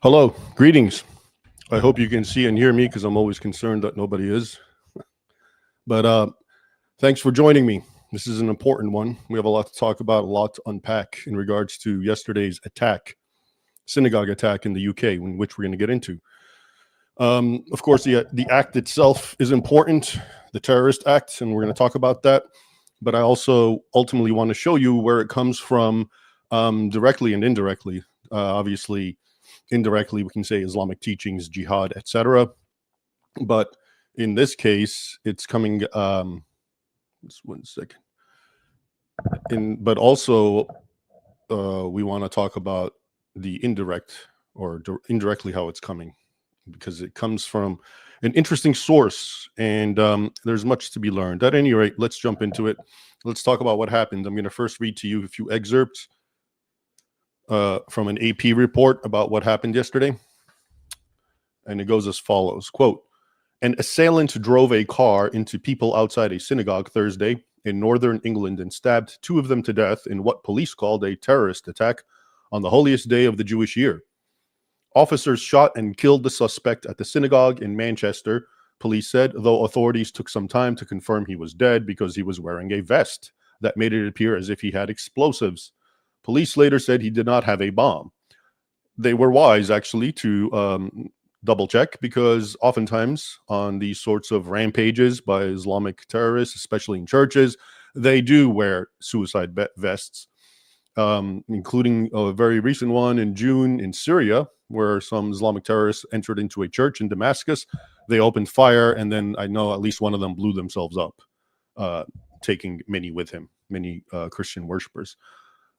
Hello, greetings. I hope you can see and hear me because I'm always concerned that nobody is. But thanks for joining me. This is an important one. We have a lot to talk about, a lot to unpack in regards to yesterday's attack, synagogue attack in the UK, which we're going to get into. Of course, the act itself is important, the terrorist act, and we're going to talk about that. But I also ultimately want to show you where it comes from, directly and indirectly. Obviously, indirectly, we can say Islamic teachings, jihad, etc. But in this case, it's coming. Just 1 second. But also, we want to talk about the indirect or indirectly how it's coming, because it comes from an interesting source, and there's much to be learned. At any rate, let's jump into it. Let's talk about what happened. I'm going to first read to you a few excerpts from an AP report about what happened yesterday. And it goes as follows, quote, "An assailant drove a car into people outside a synagogue Thursday in northern England and stabbed 2 of them to death in what police called a terrorist attack on the holiest day of the Jewish year. Officers shot and killed the suspect at the synagogue in Manchester, police said, though authorities took some time to confirm he was dead because he was wearing a vest that made it appear as if he had explosives. Police later said he did not have a bomb." They were wise, actually, to double check, because oftentimes on these sorts of rampages by Islamic terrorists, especially in churches, they do wear suicide vests, including a very recent one in June in Syria, where some Islamic terrorists entered into a church in Damascus. They opened fire, and then I know at least one of them blew themselves up, taking many with him, many Christian worshippers.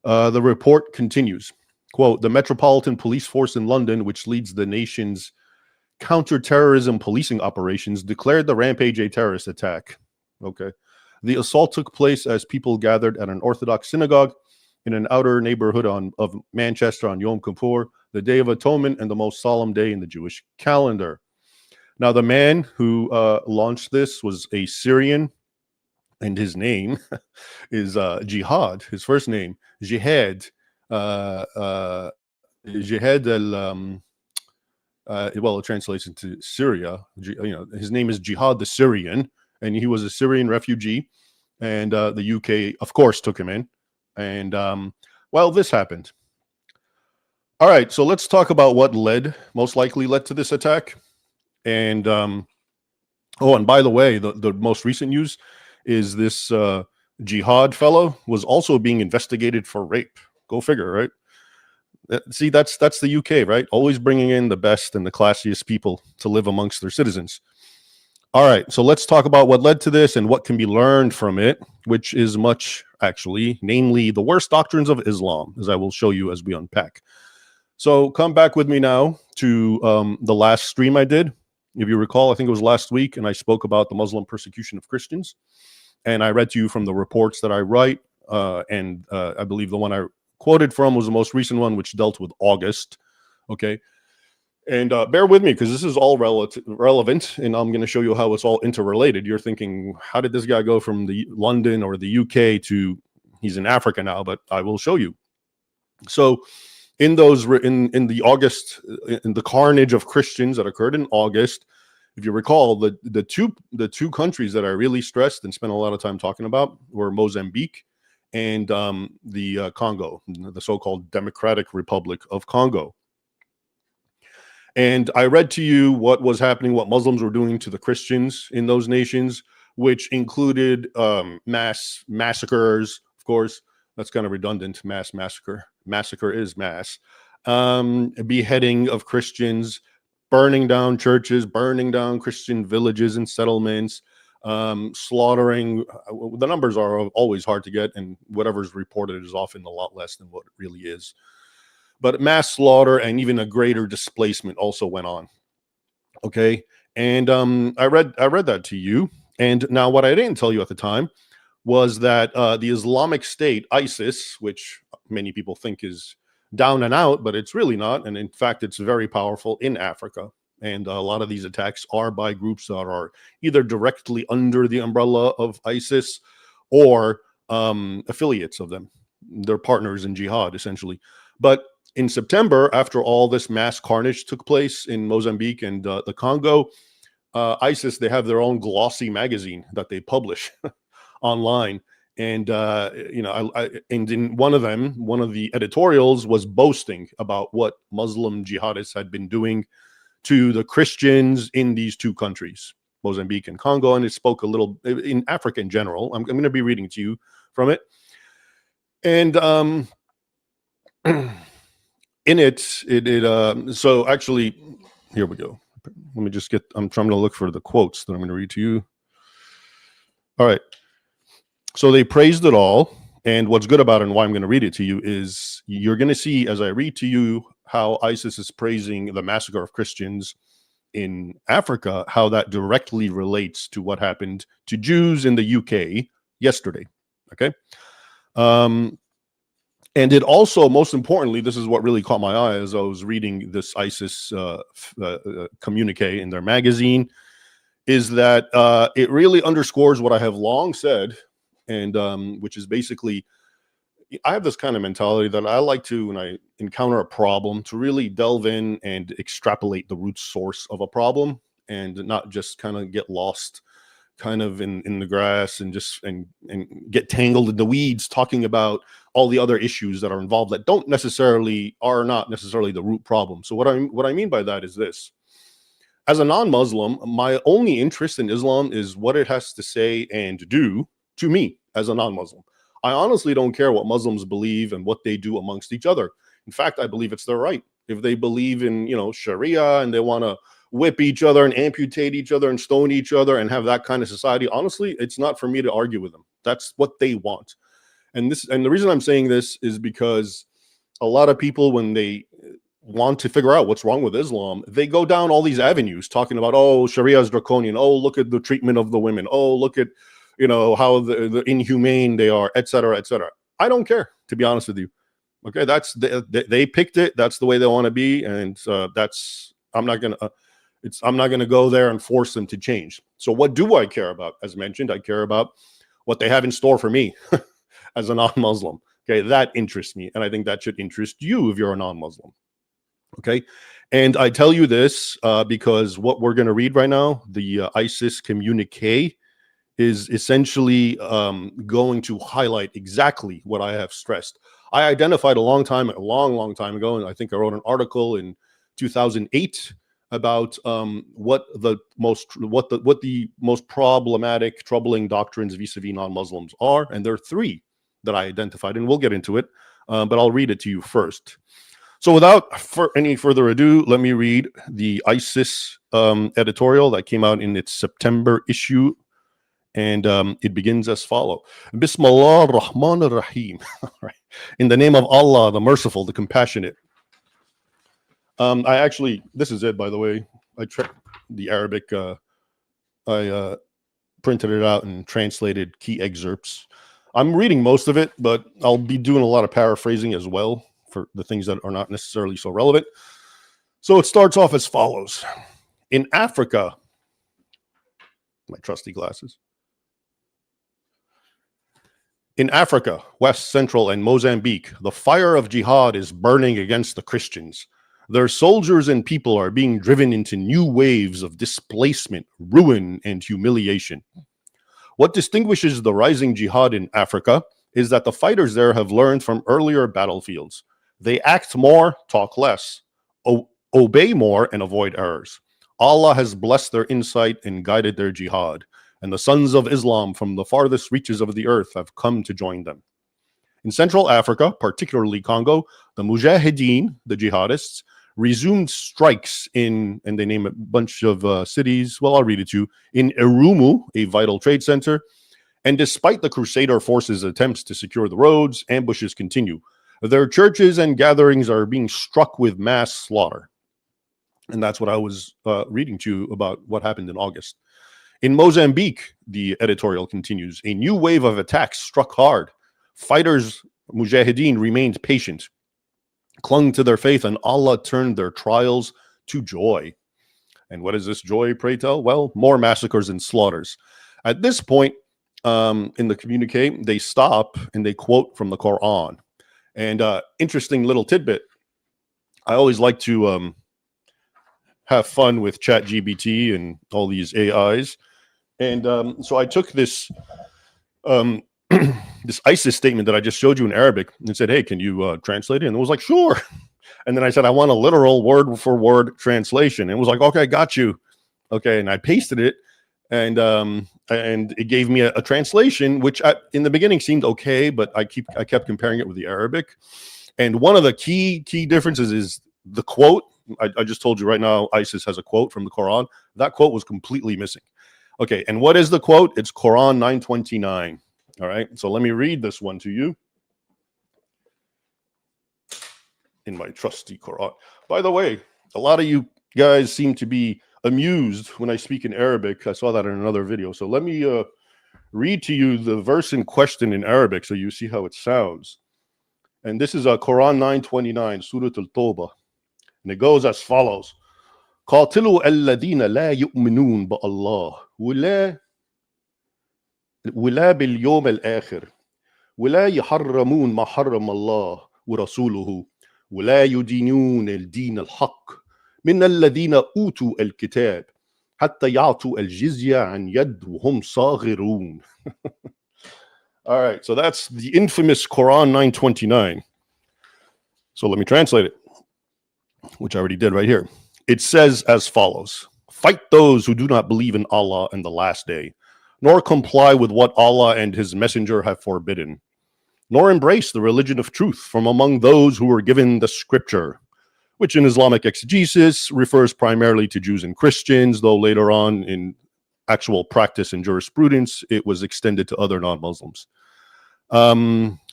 The report continues, quote, "The Metropolitan Police Force in London, which leads the nation's counter-terrorism policing operations, declared the rampage a terrorist attack." Okay. "The assault took place as people gathered at an Orthodox synagogue in an outer neighborhood of Manchester on Yom Kippur, the Day of Atonement and the most solemn day in the Jewish calendar." Now, the man who launched this was a Syrian, and his name is Jihad. His first name, Jihad. Jihad well, it translates into Syria. His name is Jihad the Syrian, and he was a Syrian refugee, and the UK, of course, took him in. And well, this happened. All right, so let's talk about what most likely led to this attack. And and by the way, the most recent news is this Jihad fellow was also being investigated for rape. Go figure, right? See, that's the UK, right? Always bringing in the best and the classiest people to live amongst their citizens. All right, so let's talk about what led to this and what can be learned from it, which is much, actually, namely the worst doctrines of Islam, as I will show you as we unpack. So come back with me now to the last stream I did. If you recall, I think it was last week, and I spoke about the Muslim persecution of Christians. And I read to you from the reports that I write, and I believe the one I quoted from was the most recent one, which dealt with August. Okay. And bear with me, because this is all relevant, and I'm going to show you how it's all interrelated. You're thinking, how did this guy go from the London or the UK to he's in Africa now? But I will show you. So in the August, in the carnage of Christians that occurred in August, if you recall, the two countries that I really stressed and spent a lot of time talking about were Mozambique and the Congo, the so-called Democratic Republic of Congo. And I read to you what was happening, what Muslims were doing to the Christians in those nations, which included mass massacres. Of course, that's kind of redundant. Mass massacre. Massacre is mass. Beheading of Christians, burning down churches, burning down Christian villages and settlements, slaughtering. The numbers are always hard to get, and whatever's reported is often a lot less than what it really is. But mass slaughter and even a greater displacement also went on. Okay, and I read that to you. And now, what I didn't tell you at the time was that the Islamic State, ISIS, which many people think is down and out, but it's really not. And in fact, it's very powerful in Africa. And a lot of these attacks are by groups that are either directly under the umbrella of ISIS or affiliates of them. They're partners in jihad, essentially. But in September, after all this mass carnage took place in Mozambique and the Congo, ISIS, they have their own glossy magazine that they publish online. And, and in one of them, one of the editorials was boasting about what Muslim jihadists had been doing to the Christians in these two countries, Mozambique and Congo. And it spoke a little in Africa in general. I'm going to be reading to you from it. And in it, so actually, here we go. Let me just I'm trying to look for the quotes that I'm going to read to you. All right. So they praised it all. And what's good about it and why I'm going to read it to you is you're going to see as I read to you how ISIS is praising the massacre of Christians in Africa, how that directly relates to what happened to Jews in the UK yesterday. Okay. And it also, most importantly, this is what really caught my eye as I was reading this ISIS communique in their magazine, is that it really underscores what I have long said, and which is basically, I have this kind of mentality that I like to, when I encounter a problem, to really delve in and extrapolate the root source of a problem and not just kind of get lost kind of in the grass and just and get tangled in the weeds talking about all the other issues that are involved that are not necessarily the root problem. So what I mean by that is this: as a non-Muslim, my only interest in Islam is what it has to say and do to me as a non-Muslim. I honestly don't care what Muslims believe and what they do amongst each other. In fact, I believe it's their right. If they believe in, Sharia and they want to whip each other and amputate each other and stone each other and have that kind of society, honestly, it's not for me to argue with them. That's what they want. And the reason I'm saying this is because a lot of people, when they want to figure out what's wrong with Islam, they go down all these avenues talking about, oh, Sharia is draconian. Oh, look at the treatment of the women. Oh, look at, how the inhumane they are, et cetera, et cetera. I don't care, to be honest with you. Okay, they picked it. That's the way they want to be. And I'm not going to go there and force them to change. So what do I care about? As mentioned, I care about what they have in store for me as a non-Muslim. Okay, that interests me. And I think that should interest you if you're a non-Muslim. Okay, and I tell you this because what we're going to read right now, the ISIS communique, is essentially going to highlight exactly what I have stressed. I identified a long time ago, and I think I wrote an article in 2008 about what the most problematic, troubling doctrines vis-a-vis non-Muslims are, and there are three that I identified, and we'll get into it, but I'll read it to you first. So without any further ado, let me read the ISIS editorial that came out in its September issue, and it begins as follows. Bismillah ar-Rahman ar-Rahim. In the name of Allah, the Merciful, the Compassionate. This is it, by the way. I checked the Arabic. I printed it out and translated key excerpts. I'm reading most of it, but I'll be doing a lot of paraphrasing as well for the things that are not necessarily so relevant. So it starts off as follows. In Africa, my trusty glasses. In Africa, West, Central, and Mozambique, the fire of jihad is burning against the Christians. Their soldiers and people are being driven into new waves of displacement, ruin, and humiliation. What distinguishes the rising jihad in Africa is that the fighters there have learned from earlier battlefields. They act more, talk less, obey more, and avoid errors. Allah has blessed their insight and guided their jihad, and the sons of Islam from the farthest reaches of the earth have come to join them. In Central Africa, particularly Congo, the Mujahideen, the jihadists, resumed strikes and they name a bunch of cities. Well, I'll read it to you. In Irumu, a vital trade center. And despite the Crusader forces' attempts to secure the roads, ambushes continue. Their churches and gatherings are being struck with mass slaughter. And that's what I was reading to you about what happened in August. In Mozambique, the editorial continues, a new wave of attacks struck hard. Fighters, Mujahideen, remained patient, clung to their faith, and Allah turned their trials to joy. And what is this joy, pray tell? Well, more massacres and slaughters. At this point in the communique, they stop and they quote from the Quran. And interesting little tidbit. I always like to have fun with ChatGPT and all these AIs. And so I took this this ISIS statement that I just showed you in Arabic and said, hey, can you translate it? And it was like, sure. And then I said, I want a literal word for word translation. And it was like, okay, got you. Okay. And I pasted it, and it gave me a translation, which in the beginning seemed okay, but I kept comparing it with the Arabic. And one of the key differences is the quote. I just told you right now, ISIS has a quote from the Quran. That quote was completely missing. Okay. And what is the quote? It's Quran 9:29. All right. So let me read this one to you in my trusty Quran. By the way, a lot of you guys seem to be amused when I speak in Arabic. I saw that in another video. So let me read to you the verse in question in Arabic so you see how it sounds. And this is Quran 9:29, Surah Al-Tawbah. And it goes as follows. قاتلوا الذين لا يؤمنون بالله ولا باليوم الآخر ولا يحرمون ما حرم الله ورسوله ولا يدينون الدين الحق من الذين أوتوا الكتاب حتى يعطوا الجزية عن يد وهم صاغرون. All right, so that's the infamous Quran 9:29. So let me translate it, which I already did right here. It says as follows: fight those who do not believe in Allah and the last day, nor comply with what Allah and his messenger have forbidden, nor embrace the religion of truth from among those who were given the scripture, which in Islamic exegesis refers primarily to Jews and Christians, though later on in actual practice and jurisprudence, it was extended to other non-Muslims.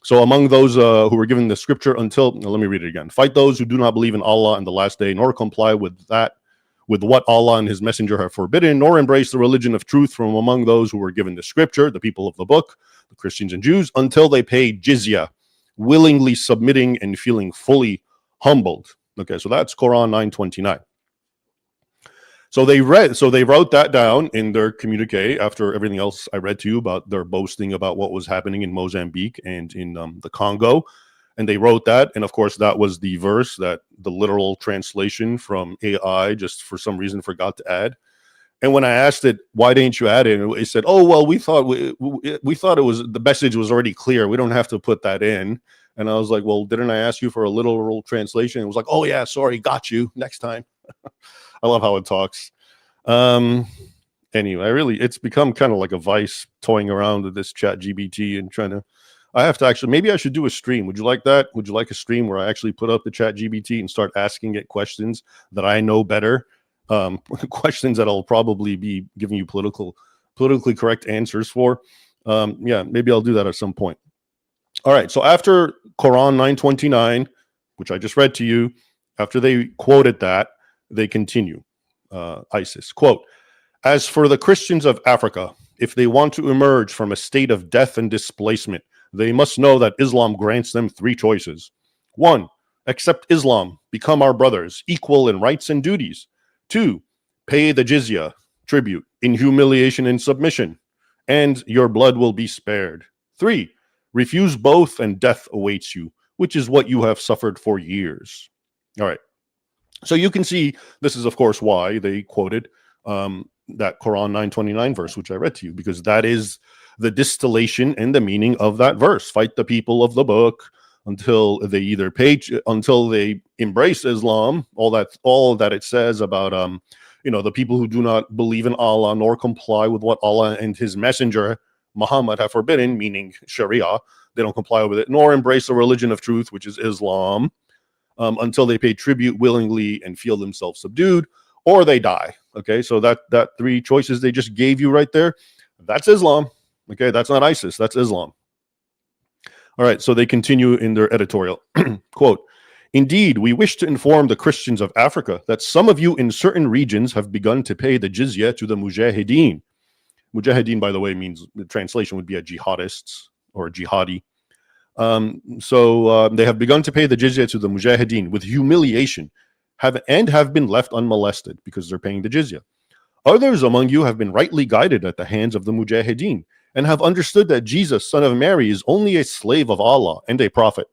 So among those who were given the scripture let me read it again. Fight those who do not believe in Allah and the last day, nor comply with what Allah and his messenger have forbidden, nor embrace the religion of truth from among those who were given the scripture, the people of the book, the Christians and Jews, until they pay jizya, willingly submitting and feeling fully humbled. Okay, so that's Quran 9:29. So they wrote that down in their communique after everything else I read to you about their boasting about what was happening in Mozambique and in the Congo. And they wrote that. And of course, that was the verse that the literal translation from AI just for some reason forgot to add. And when I asked it, why didn't you add it? It said, oh, well, we thought it was the message was already clear. We don't have to put that in. And I was like, well, didn't I ask you for a literal translation? It was like, oh, yeah, sorry, got you. Next time. I love how it talks. Anyway, it's become kind of like a vice toying around with this ChatGPT and I have to actually, maybe I should do a stream. Would you like that? Would you like a stream where I actually put up the ChatGPT and start asking it questions that I know better? Questions that I'll probably be giving you politically correct answers for. Yeah, maybe I'll do that at some point. All right. So after Quran 9:29, which I just read to you, after they quoted that, they continue. ISIS, quote, as for the Christians of Africa, if they want to emerge from a state of death and displacement, they must know that Islam grants them three choices. 1, accept Islam, become our brothers, equal in rights and duties. 2, pay the jizya, tribute, in humiliation and submission, and your blood will be spared. 3, refuse both and death awaits you, which is what you have suffered for years. All right. So you can see this is, of course, why they quoted that Quran 9:29 verse, which I read to you, because that is the distillation and the meaning of that verse. Fight the people of the book until they until they embrace Islam, all that it says about the people who do not believe in Allah nor comply with what Allah and his messenger Muhammad have forbidden, meaning Sharia. They don't comply with it, nor embrace the religion of truth, which is Islam. Until they pay tribute willingly and feel themselves subdued, or they die. Okay, so that three choices they just gave you right there, that's Islam. Okay, that's not ISIS, that's Islam. All right, so they continue in their editorial. Quote, indeed, we wish to inform the Christians of Africa that some of you in certain regions have begun to pay the jizya to the mujahideen. Mujahideen, by the way, means the translation would be a jihadists or a jihadi. So they have begun to pay the jizya to the mujahideen with humiliation have been left unmolested because they're paying the jizya. Others among you have been rightly guided at the hands of the mujahideen and have understood that Jesus, son of Mary, is only a slave of Allah and a prophet.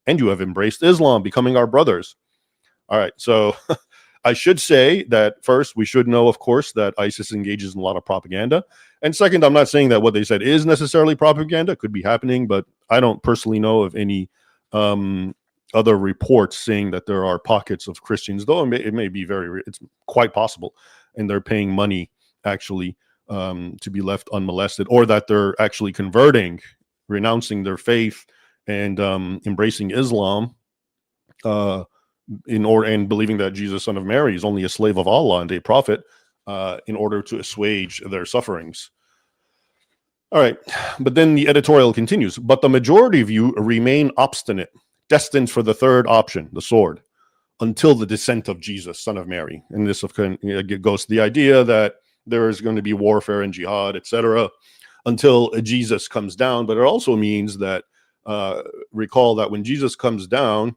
And you have embraced Islam, becoming our brothers. All right. So I should say that first, we should know, of course, that ISIS engages in a lot of propaganda. And second, I'm not saying that what they said is necessarily propaganda. It could be happening, but I don't personally know of any other reports saying that there are pockets of Christians, though it may be it's quite possible. And they're paying money actually to be left unmolested, or that they're actually converting, renouncing their faith, and embracing Islam and believing that Jesus, son of Mary, is only a slave of Allah and a prophet in order to assuage their sufferings. All right, but then the editorial continues. But the majority of you remain obstinate, destined for the third option, the sword, until the descent of Jesus, son of Mary. And this goes to the idea that there is going to be warfare and jihad, etc., until Jesus comes down. But it also means that recall that when Jesus comes down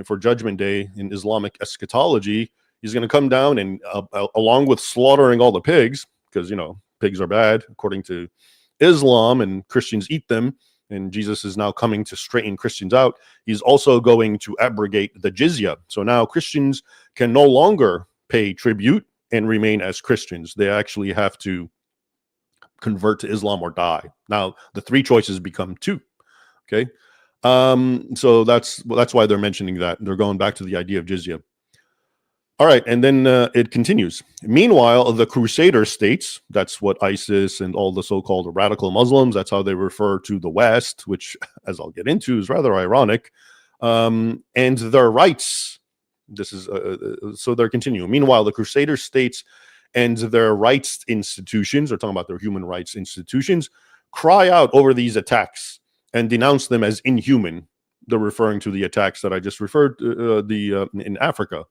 for Judgment Day in Islamic eschatology, he's going to come down and along with slaughtering all the pigs, because pigs are bad according to Islam, and Christians eat them, and Jesus is now coming to straighten Christians out. He's also going to abrogate the jizya. So now Christians can no longer pay tribute and remain as Christians. They actually have to convert to Islam or die. Now the three choices become two. Okay. So that's why they're mentioning that. They're going back to the idea of jizya. All right, and then it continues. Meanwhile, the Crusader states, that's what ISIS and all the so-called radical Muslims, that's how they refer to the West, which, as I'll get into, is rather ironic, and their rights. This is so they're continuing. Meanwhile, the Crusader states and their rights institutions, or talking about their human rights institutions, cry out over these attacks and denounce them as inhuman. They're referring to the attacks that I just referred to in Africa.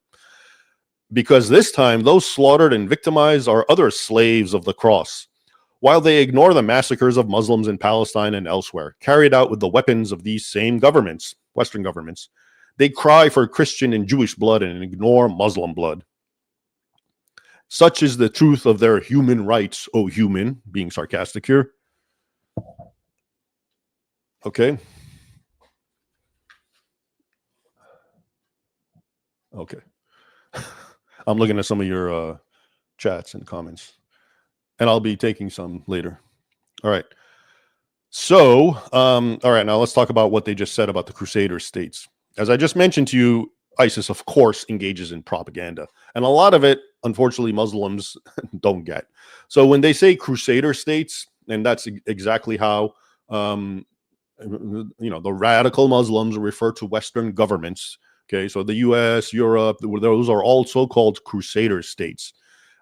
Because this time, those slaughtered and victimized are other slaves of the cross, while they ignore the massacres of Muslims in Palestine and elsewhere, carried out with the weapons of these same governments, Western governments. They cry for Christian and Jewish blood and ignore Muslim blood. Such is the truth of their human rights, O human, being sarcastic here. Okay. Okay. I'm looking at some of your chats and comments, and I'll be taking some later. All right. So, all right, now let's talk about what they just said about the Crusader states. As I just mentioned to you, ISIS, of course, engages in propaganda, and a lot of it, unfortunately, Muslims don't get. So when they say Crusader states, and that's exactly how, the radical Muslims refer to Western governments. Okay, so the U.S., Europe, those are all so-called Crusader states.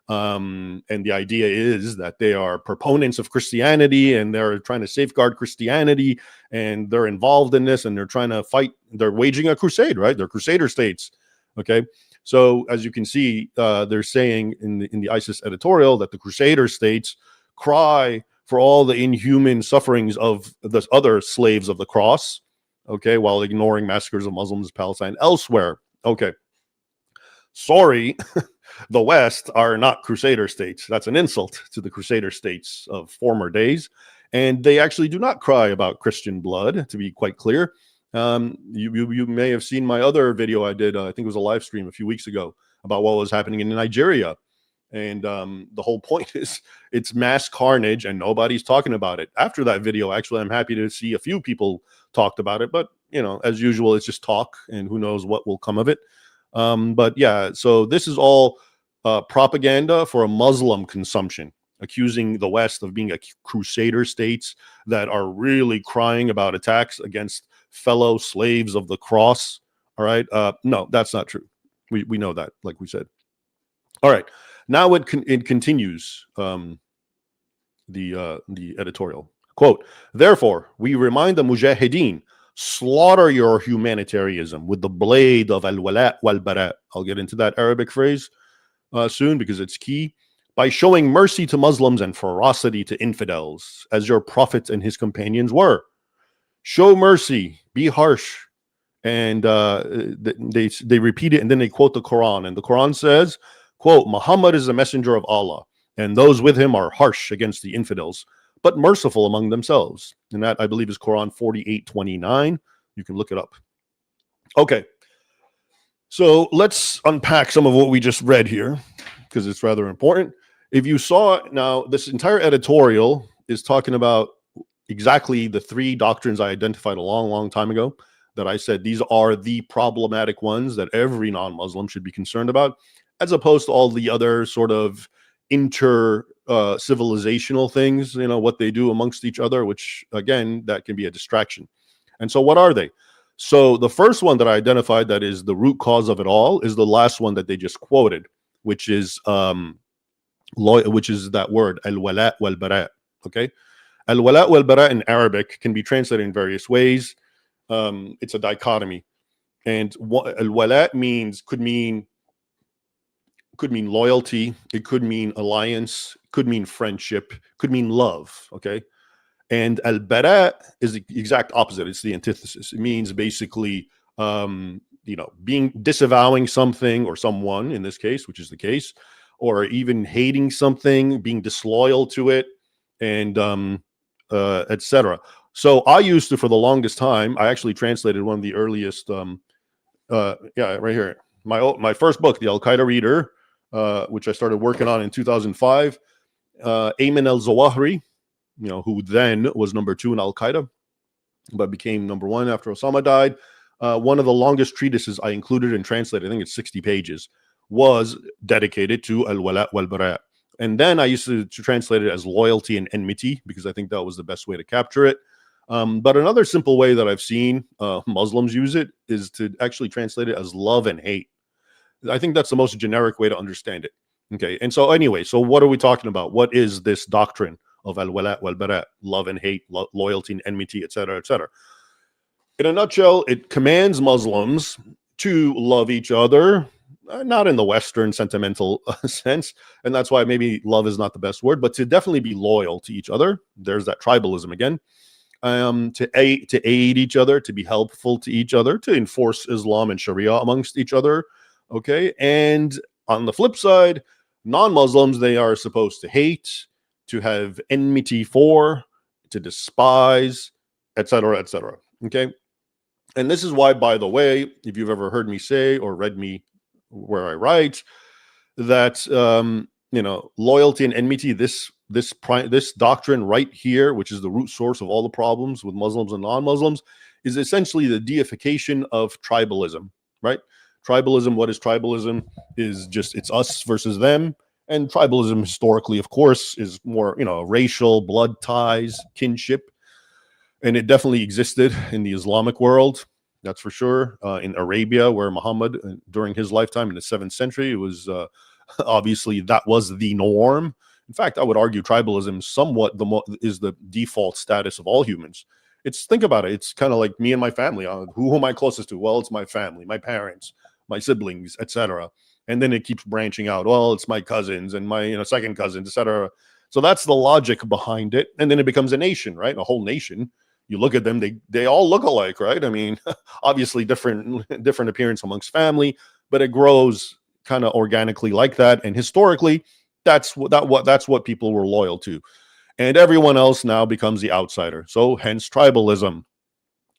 And the idea is that they are proponents of Christianity, and they're trying to safeguard Christianity, and they're involved in this, and they're trying to fight. They're waging a crusade, right? They're Crusader states. Okay, so as you can see, they're saying in the ISIS editorial that the Crusader states cry for all the inhuman sufferings of the other slaves of the cross. Okay, while ignoring massacres of Muslims in Palestine elsewhere. Okay, sorry, the West are not Crusader states. That's an insult to the Crusader states of former days, and they actually do not cry about Christian blood. To be quite clear, you may have seen my other video I did. I think it was a live stream a few weeks ago about what was happening in Nigeria. And the whole point is it's mass carnage and nobody's talking about it. After that video, actually, I'm happy to see a few people talked about it. But, as usual, it's just talk, and who knows what will come of it. But yeah, so this is all propaganda for a Muslim consumption, accusing the West of being a Crusader states that are really crying about attacks against fellow slaves of the cross. All right. No, that's not true. We know that, like we said. All right. Now it continues, the editorial. Quote, therefore, we remind the mujahideen, slaughter your humanitarianism with the blade of al-wala wal-bara. I'll get into that Arabic phrase soon because it's key. By showing mercy to Muslims and ferocity to infidels, as your prophet and his companions were. Show mercy, be harsh. And they repeat it, and then they quote the Quran. And the Quran says, quote, Muhammad is the messenger of Allah, and those with him are harsh against the infidels, but merciful among themselves. And that, I believe, is Quran 48:29. You can look it up. Okay. So let's unpack some of what we just read here, because it's rather important. If you saw now, this entire editorial is talking about exactly the three doctrines I identified a long, long time ago that I said these are the problematic ones that every non-Muslim should be concerned about, as opposed to all the other sort of inter civilizational things, what they do amongst each other, which again, that can be a distraction. And so what are they? So the first one that I identified that is the root cause of it all is the last one that they just quoted, which is that word al-wala wal-bara. Okay, al-wala wal-bara in Arabic can be translated in various ways. It's a dichotomy, and al-wala could mean loyalty, it could mean alliance, could mean friendship, could mean love. Okay, and al-bara is the exact opposite. It's the antithesis. It means basically, being disavowing something or someone in this case, which is the case, or even hating something, being disloyal to it, and etc. So I used to, for the longest time, I actually translated one of the earliest, right here, my first book, the Al Qaeda Reader, which I started working on in 2005. Ayman al-Zawahiri, who then was number 2 in Al Qaeda, but became number 1 after Osama died. One of the longest treatises I included and translated, I think it's 60 pages, was dedicated to al-wala wal-bara. And then I used to translate it as loyalty and enmity, because I think that was the best way to capture it. But another simple way that I've seen Muslims use it is to actually translate it as love and hate. I think that's the most generic way to understand it. Okay, and so anyway, so what are we talking about? What is this doctrine of al-wala wal-bara, love and hate, loyalty and enmity, etc., etc.? In a nutshell, it commands Muslims to love each other, not in the Western sentimental sense, and that's why maybe love is not the best word, but to definitely be loyal to each other. There's that tribalism again. To aid each other, to be helpful to each other, to enforce Islam and Sharia amongst each other. Okay, and on the flip side, non-Muslims, they are supposed to hate, to have enmity for, to despise, etc., etc. Okay, and this is why, by the way, if you've ever heard me say or read me where I write that loyalty and enmity, this doctrine right here, which is the root source of all the problems with Muslims and non-Muslims, is essentially the deification of tribalism, right? Tribalism, what is tribalism? Is just, it's us versus them. And tribalism historically, of course, is more, racial, blood ties, kinship. And it definitely existed in the Islamic world, that's for sure. In Arabia, where Muhammad, during his lifetime in the 7th century, it was obviously that was the norm. In fact, I would argue tribalism somewhat is the default status of all humans. Think about it. It's kind of like me and my family. Who am I closest to? Well, it's my family, my parents, my siblings, etc. And then it keeps branching out. Well, it's my cousins and my second cousins, etc. So that's the logic behind it. And then it becomes a nation, right? A whole nation. You look at them, they all look alike, right? I mean, obviously different appearance amongst family, but it grows kind of organically like that. And historically, that's what people were loyal to. And everyone else now becomes the outsider. So hence tribalism.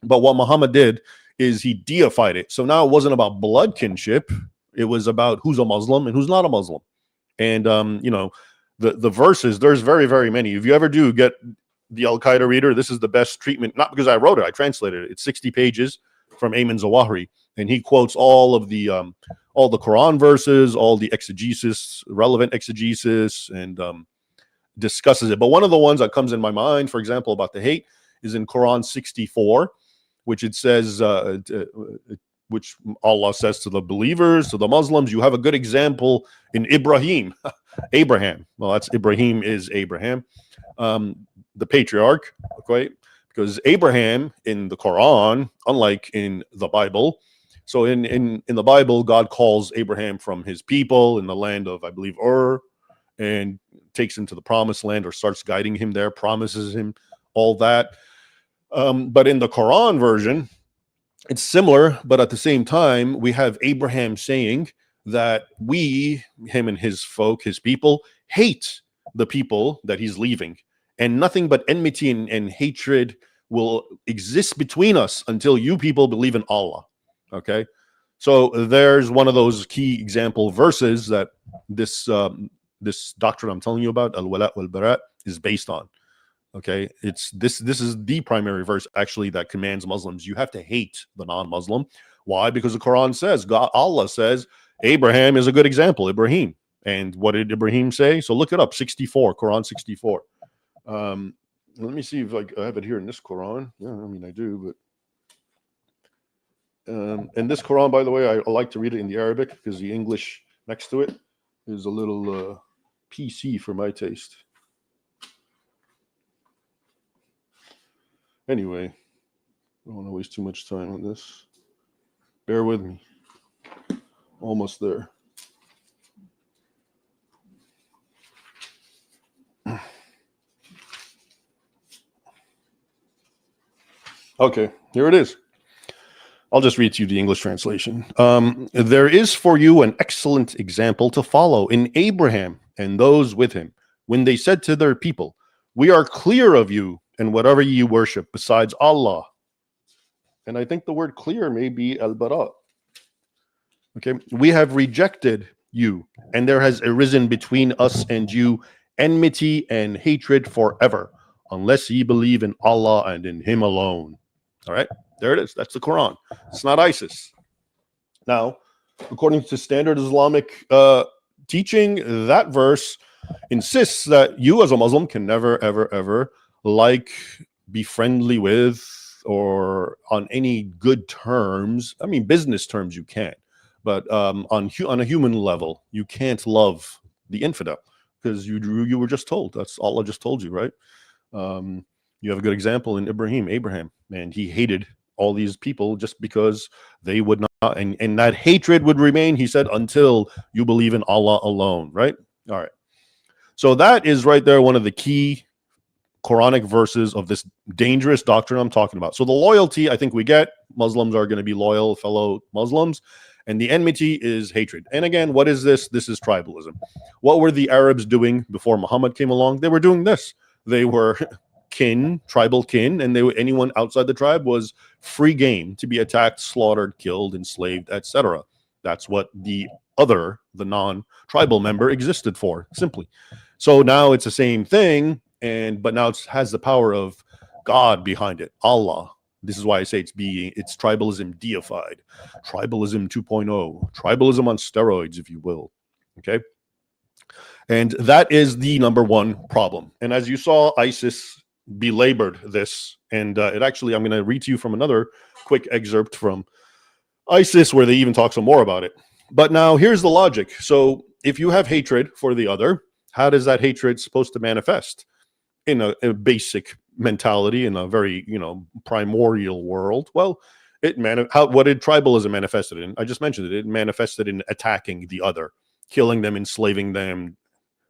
But what Muhammad did is he deified it. So now it wasn't about blood kinship. It was about who's a Muslim and who's not a Muslim. And, the verses, there's very, very many. If you ever do get the Al Qaeda Reader, this is the best treatment, not because I wrote it, I translated it. It's 60 pages from Ayman Zawahiri, and he quotes all the Quran verses, all the exegesis, relevant exegesis, and discusses it. But one of the ones that comes in my mind, for example, about the hate is in Quran 64, which it says, which Allah says to the believers, to the Muslims, you have a good example in Ibrahim. Abraham. Well, that's Ibrahim is Abraham. The patriarch, okay? Because Abraham in the Quran, unlike in the Bible, so in the Bible, God calls Abraham from his people in the land of, I believe, Ur, and takes him to the promised land, or starts guiding him there, promises him all that. But in the Quran version, it's similar, but at the same time, we have Abraham saying that him and his folk, his people, hate the people that he's leaving. And nothing but enmity and hatred will exist between us until you people believe in Allah. Okay? So there's one of those key example verses that this doctrine I'm telling you about, al-wala wal-bara, is based on. Okay, this is the primary verse actually that commands Muslims. You have to hate the non-Muslim. Why? Because the Quran says, Allah says, Abraham is a good example, Ibrahim. And what did Ibrahim say? So look it up, 64, Quran 64. Let me see if I have it here in this Quran. Yeah, I mean, I do, but and this Quran, by the way, I like to read it in the Arabic because the English next to it is a little PC for my taste. Anyway, I don't want to waste too much time on this. Bear with me. Almost there. Okay, here it is. I'll just read to you the English translation. There is for you an excellent example to follow in Abraham and those with him, when they said to their people, we are clear of you and whatever you worship besides Allah. And I think the word clear may be al-bara. Okay, we have rejected you, and there has arisen between us and you enmity and hatred forever, unless ye believe in Allah and in him alone. All right, there it is. That's the Quran. It's not ISIS. Now, according to standard Islamic teaching, that verse insists that you as a Muslim can never, ever, ever be friendly with or on any good terms. I mean, business terms you can, but on a human level, you can't love the infidel because you were just told. That's Allah just told you, right? You have a good example in Abraham, and he hated all these people just because they would not, and that hatred would remain, he said, until you believe in Allah alone, right? All right. So that is right there one of the key Quranic verses of this dangerous doctrine I'm talking about. So the loyalty, I think we get, Muslims are going to be loyal fellow Muslims, and the enmity is hatred. And again, what is this? This is tribalism. What were the Arabs doing before Muhammad came along? They were doing this. They were tribal kin, and anyone outside the tribe was free game to be attacked, slaughtered, killed, enslaved, etc. That's what the non-tribal member existed for, simply. So now it's the same thing, but now it has the power of God behind it, Allah. This is why I say it's tribalism deified, tribalism 2.0, tribalism on steroids, if you will. Okay, and that is the number one problem. And as you saw, ISIS belabored this, and it actually, I'm going to read to you from another quick excerpt from ISIS where they even talk some more about it. But now here's the logic. So if you have hatred for the other, how does that hatred supposed to manifest? In a basic mentality, in a very primordial world. Well, what did tribalism manifested in? I just mentioned it. It manifested in attacking the other, killing them, enslaving them,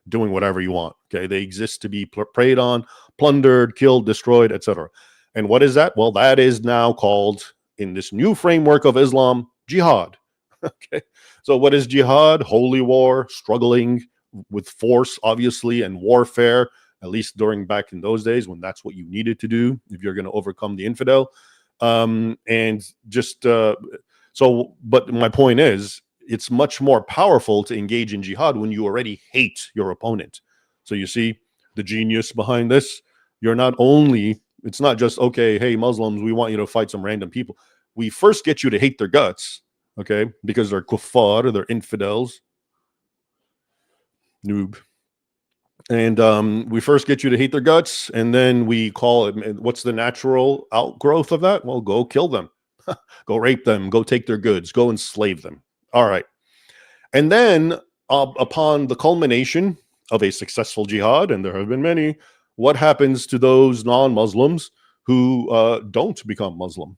doing whatever you want. Okay, they exist to be preyed on, plundered, killed, destroyed, etc. And what is that? Well, that is now called, in this new framework of Islam, jihad. Okay, so what is jihad? Holy war, struggling with force, obviously, and warfare, at least back in those days when that's what you needed to do if you're going to overcome the infidel. But my point is, it's much more powerful to engage in jihad when you already hate your opponent. So you see the genius behind this. It's not just, okay, hey, Muslims, we want you to fight some random people. We first get you to hate their guts, okay, because they're kuffar, they're infidels. Noob. And we first get you to hate their guts, and then we call it, what's the natural outgrowth of that? Well, go kill them. Go rape them. Go take their goods. Go enslave them. All right. And then upon the culmination of a successful jihad, and there have been many, what happens to those non-Muslims who don't become Muslim?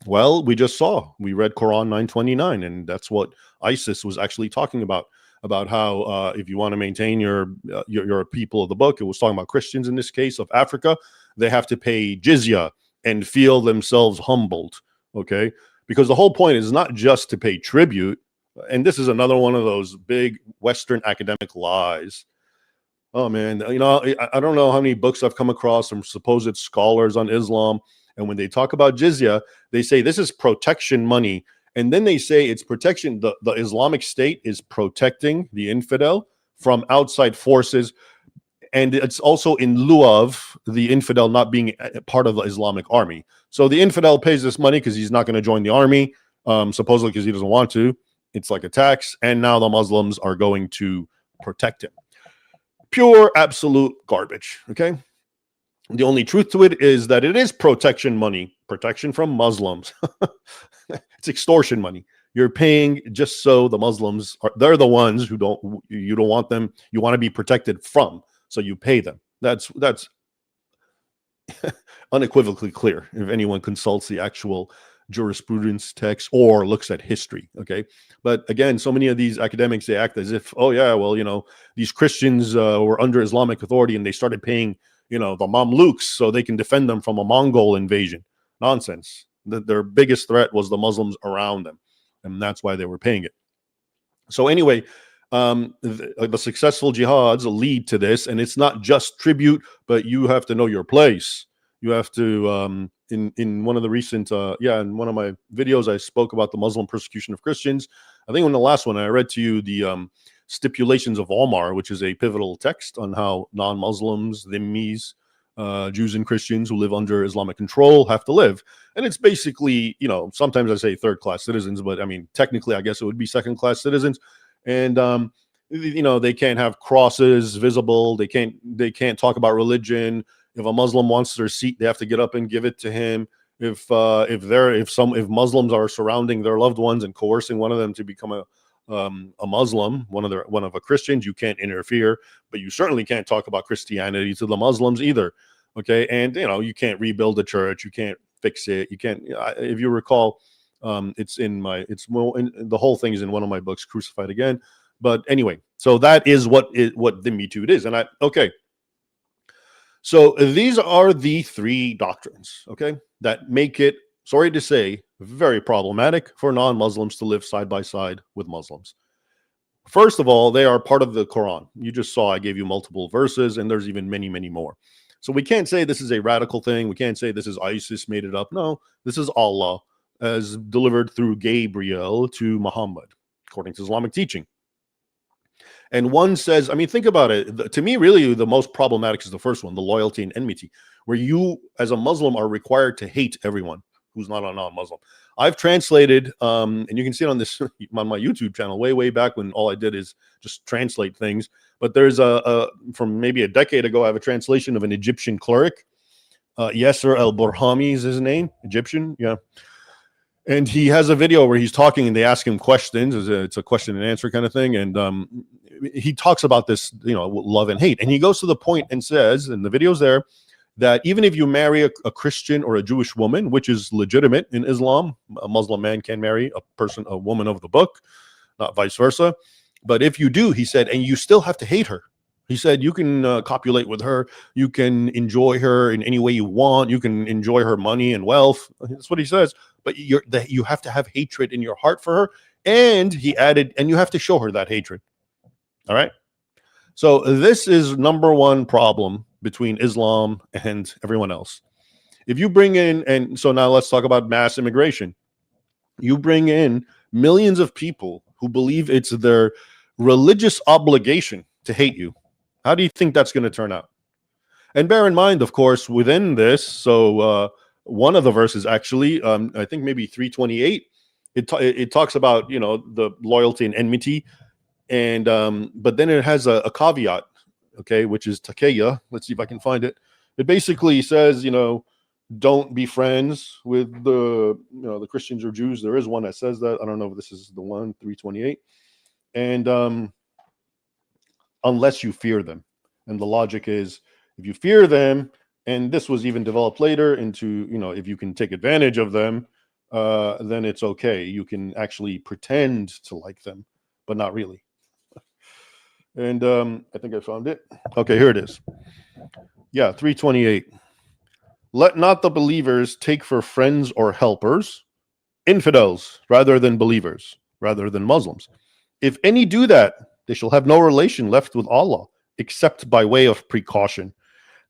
Well, we just saw. We read Quran 929, and that's what ISIS was actually talking about how if you want to maintain your people of the book, it was talking about Christians in this case of Africa, they have to pay jizya and feel themselves humbled, okay? Because the whole point is not just to pay tribute, and this is another one of those big Western academic lies. Oh man, I don't know how many books I've come across from supposed scholars on Islam, and when they talk about jizya, they say this is protection money, And then they say it's protection. The Islamic State is protecting the infidel from outside forces. And it's also in lieu of the infidel not being part of the Islamic army. So the infidel pays this money because he's not going to join the army, supposedly because he doesn't want to. It's like a tax. And now the Muslims are going to protect him. Pure, absolute garbage. Okay. The only truth to it is that it is protection money, protection from Muslims. It's extortion money. You're paying just so the Muslims they're the ones who you don't want them, you want to be protected from. So you pay them. That's unequivocally clear if anyone consults the actual jurisprudence text or looks at history. Okay. But again, so many of these academics, they act as if, oh yeah, well, these Christians were under Islamic authority and they started paying, the Mamluks so they can defend them from a Mongol invasion. Nonsense. Their biggest threat was the Muslims around them. And that's why they were paying it. So anyway, the successful jihads lead to this, and it's not just tribute, but you have to know your place. You have to, in one of the recent, in one of my videos, I spoke about the Muslim persecution of Christians. I think in the last one, I read to you the stipulations of Omar, which is a pivotal text on how non-Muslims, dhimmis, Jews and Christians who live under Islamic control have to live. And it's basically, sometimes I say third-class citizens, but I mean, technically, I guess it would be second-class citizens. And, they can't have crosses visible. They can't talk about religion. If a Muslim wants their seat, they have to get up and give it to him. If Muslims are surrounding their loved ones and coercing one of them to become a Muslim, one of a Christians, you can't interfere, but you certainly can't talk about Christianity to the Muslims either. Okay. And, you can't rebuild the church. You can't fix it. You can't, if you recall, the whole thing is in one of my books, Crucified Again. But anyway, so that is what dhimmitude is. And so these are the three doctrines, okay, that make it, sorry to say, very problematic for non-Muslims to live side by side with Muslims. First of all, they are part of the Quran. You just saw I gave you multiple verses, and there's even many, many more. So we can't say this is a radical thing. We can't say this is ISIS made it up. No, this is Allah as delivered through Gabriel to Muhammad, according to Islamic teaching. And one says, I mean, think about it. To me, really, the most problematic is the first one, the loyalty and enmity, where you, as a Muslim, are required to hate everyone who's not a non-Muslim. I've translated, and you can see it on this on my YouTube channel, way back when all I did is just translate things. But there's from maybe a decade ago, I have a translation of an Egyptian cleric. Yasser al-Burhami is his name, Egyptian, yeah. And he has a video where he's talking and they ask him questions. It's a question and answer kind of thing. And he talks about this, love and hate. And he goes to the point and says, and the video's there, that even if you marry a Christian or a Jewish woman, which is legitimate in Islam, a Muslim man can marry a woman of the book, not vice versa. But if you do, he said, and you still have to hate her. He said, you can copulate with her. You can enjoy her in any way you want. You can enjoy her money and wealth. That's what he says. But you have to have hatred in your heart for her. And he added, and you have to show her that hatred. All right. So this is number one problem between Islam and everyone else. If you bring in, and so now let's talk about mass immigration. You bring in millions of people who believe it's their religious obligation to hate you. How do you think that's going to turn out? And bear in mind, of course, within this, so one of the verses actually, I think maybe 328, it talks about, the loyalty and enmity. And but then it has a caveat, okay, which is taqiyya. Let's see if I can find it. It basically says, don't be friends with the Christians or Jews. There is one that says that. I don't know if this is the one, 328. And unless you fear them. And the logic is, if you fear them, and this was even developed later into, if you can take advantage of them, then it's okay. You can actually pretend to like them, but not really. And I think I found it. Okay, here it is. Yeah, 328. Let not the believers take for friends or helpers infidels rather than believers, rather than Muslims. If any do that, they shall have no relation left with Allah, except by way of precaution,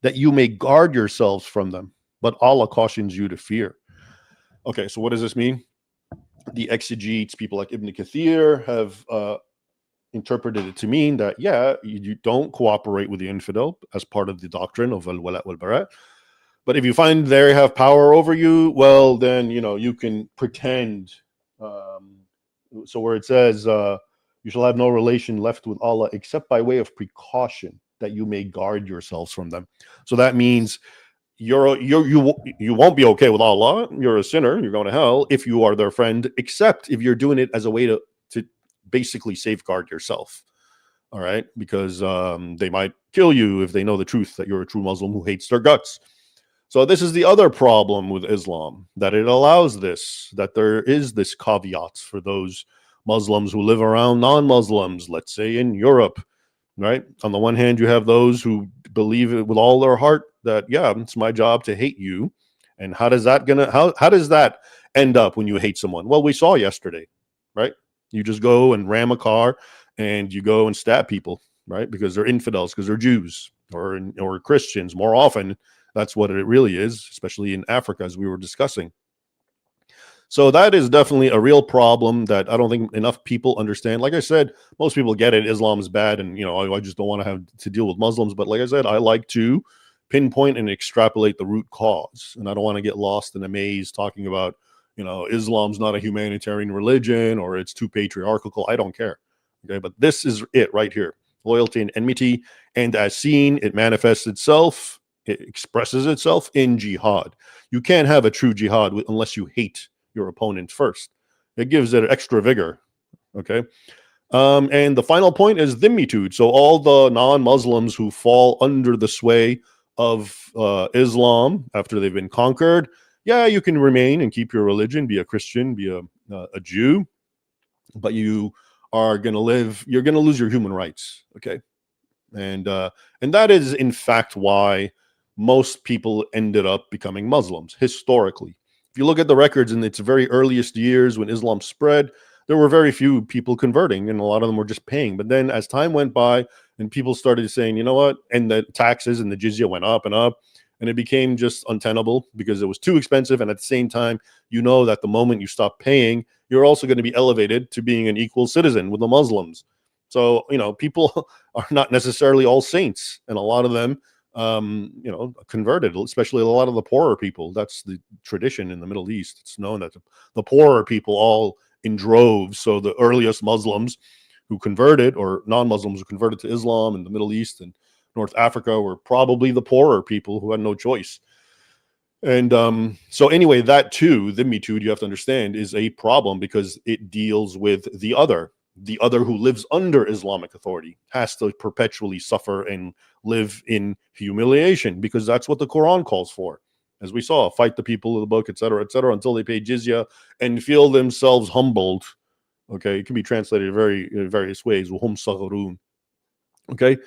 that you may guard yourselves from them. But Allah cautions you to fear. Okay, so what does this mean? the exegetes, people like Ibn Kathir, have interpreted it to mean that, yeah, you don't cooperate with the infidel as part of the doctrine of al-wala wal-bara. But if you find they have power over you, well, then, you can pretend. So where it says, you shall have no relation left with Allah except by way of precaution, that you may guard yourselves from them. So that means you won't be okay with Allah. You're a sinner. You're going to hell if you are their friend, except if you're doing it as a way to basically safeguard yourself. All right, because they might kill you if they know the truth that you're a true Muslim who hates their guts. So this is the other problem with Islam, that it allows this, that there is this caveat for those Muslims who live around non-Muslims, let's say in Europe, right? On the one hand, you have those who believe it with all their heart that, yeah, it's my job to hate you. And how does that end up when you hate someone? Well, we saw yesterday, right? You just go and ram a car and you go and stab people, right? Because they're infidels, because they're Jews or Christians. More often, that's what it really is, especially in Africa, as we were discussing. So that is definitely a real problem that I don't think enough people understand. Like I said, most people get it. Islam is bad, and I just don't want to have to deal with Muslims. But like I said, I like to pinpoint and extrapolate the root cause, and I don't want to get lost in a maze talking about, Islam's not a humanitarian religion or it's too patriarchal. I don't care. Okay, but this is it right here: loyalty and enmity, and as seen, it manifests itself. It expresses itself in jihad. You can't have a true jihad unless you hate your opponent first. It gives it extra vigor. Okay. And the final point is dhimmitude. So all the non-Muslims who fall under the sway of Islam after they've been conquered, yeah, you can remain and keep your religion, be a Christian, be a Jew, but you are going to you're going to lose your human rights. Okay. And that is in fact why most people ended up becoming Muslims historically. If you look at the records in its very earliest years when Islam spread, there were very few people converting, and a lot of them were just paying. But then as time went by and people started saying, you know what, and the taxes and the jizya went up, and it became just untenable because it was too expensive. And at the same time, that the moment you stop paying, you're also going to be elevated to being an equal citizen with the Muslims. So, people are not necessarily all saints, and a lot of them converted, especially a lot of the poorer people. That's the tradition in the Middle East. It's known that the poorer people all in droves. So the earliest Muslims who converted, or non-Muslims who converted to Islam in the Middle East and North Africa, were probably the poorer people who had no choice. And so anyway, that too, dhimmitude, you have to understand, is a problem because it deals with the other. The other who lives under Islamic authority has to perpetually suffer and live in humiliation, because that's what the Quran calls for. As we saw, fight the people of the book, etc., until they pay jizya and feel themselves humbled. Okay, it can be translated in various ways. Okay,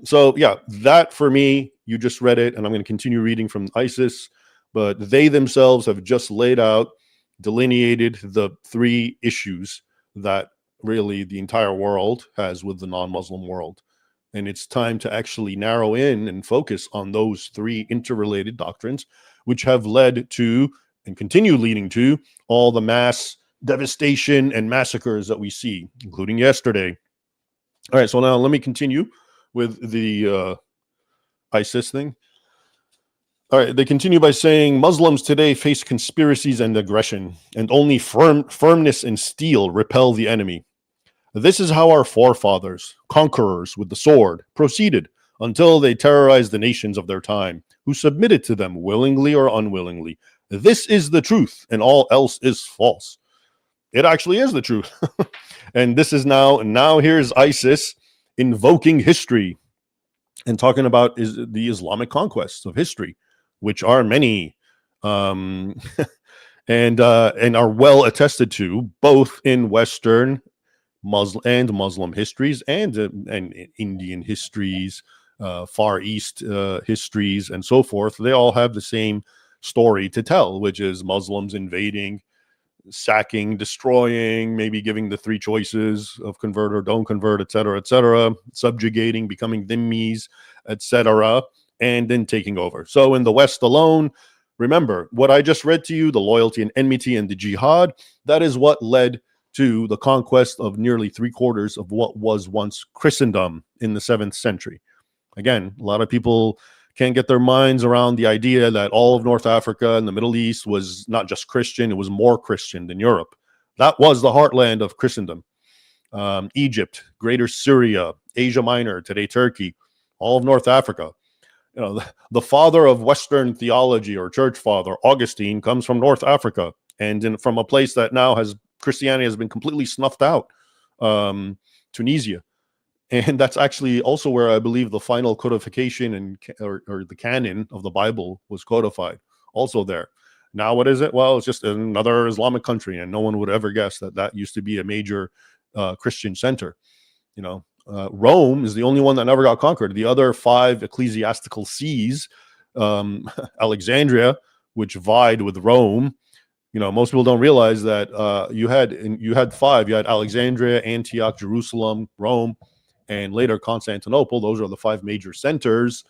so yeah, that for me, you just read it, and I'm going to continue reading from ISIS, but they themselves have just delineated the three issues that really the entire world has with the non-Muslim world. And it's time to actually narrow in and focus on those three interrelated doctrines, which have led to and continue leading to all the mass devastation and massacres that we see, including yesterday. All right, so now let me continue with the ISIS thing. All right, they continue by saying Muslims today face conspiracies and aggression, and only firmness and steel repel the enemy. This is how our forefathers, conquerors with the sword, proceeded until they terrorized the nations of their time, who submitted to them willingly or unwillingly. This is the truth, and all else is false. It actually is the truth. And this is now here's ISIS invoking history and talking about the Islamic conquests of history, which are many, and are well attested to both in Western Muslim histories and Indian histories, Far East histories, and so forth. They all have the same story to tell, which is Muslims invading, sacking, destroying, maybe giving the three choices of convert or don't convert, etc., subjugating, becoming dhimmis, etc., and then taking over. So in the West alone, Remember, what I just read to you, the loyalty and enmity and the jihad, that is what led to the conquest of nearly 3/4 of what was once Christendom in the 7th century. Again, a lot of people can't get their minds around the idea that all of North Africa and the Middle East was not just Christian, it was more Christian than Europe. That was the heartland of Christendom. Egypt, Greater Syria, Asia Minor, today Turkey, all of North Africa. You know, the father of Western theology, or church father, Augustine, comes from North Africa, and from a place that now has Christianity has been completely snuffed out, Tunisia. And that's actually also where I believe the final codification and or the canon of the Bible was codified, also there. Now what is it? Well, it's just another Islamic country, and no one would ever guess that that used to be a major Christian center. You know, Rome is the only one that never got conquered. The other 5 ecclesiastical sees, Alexandria, which vied with Rome. You know, most people don't realize that you had 5. You had Alexandria, Antioch, Jerusalem, Rome, and later Constantinople. Those are the 5 major centers.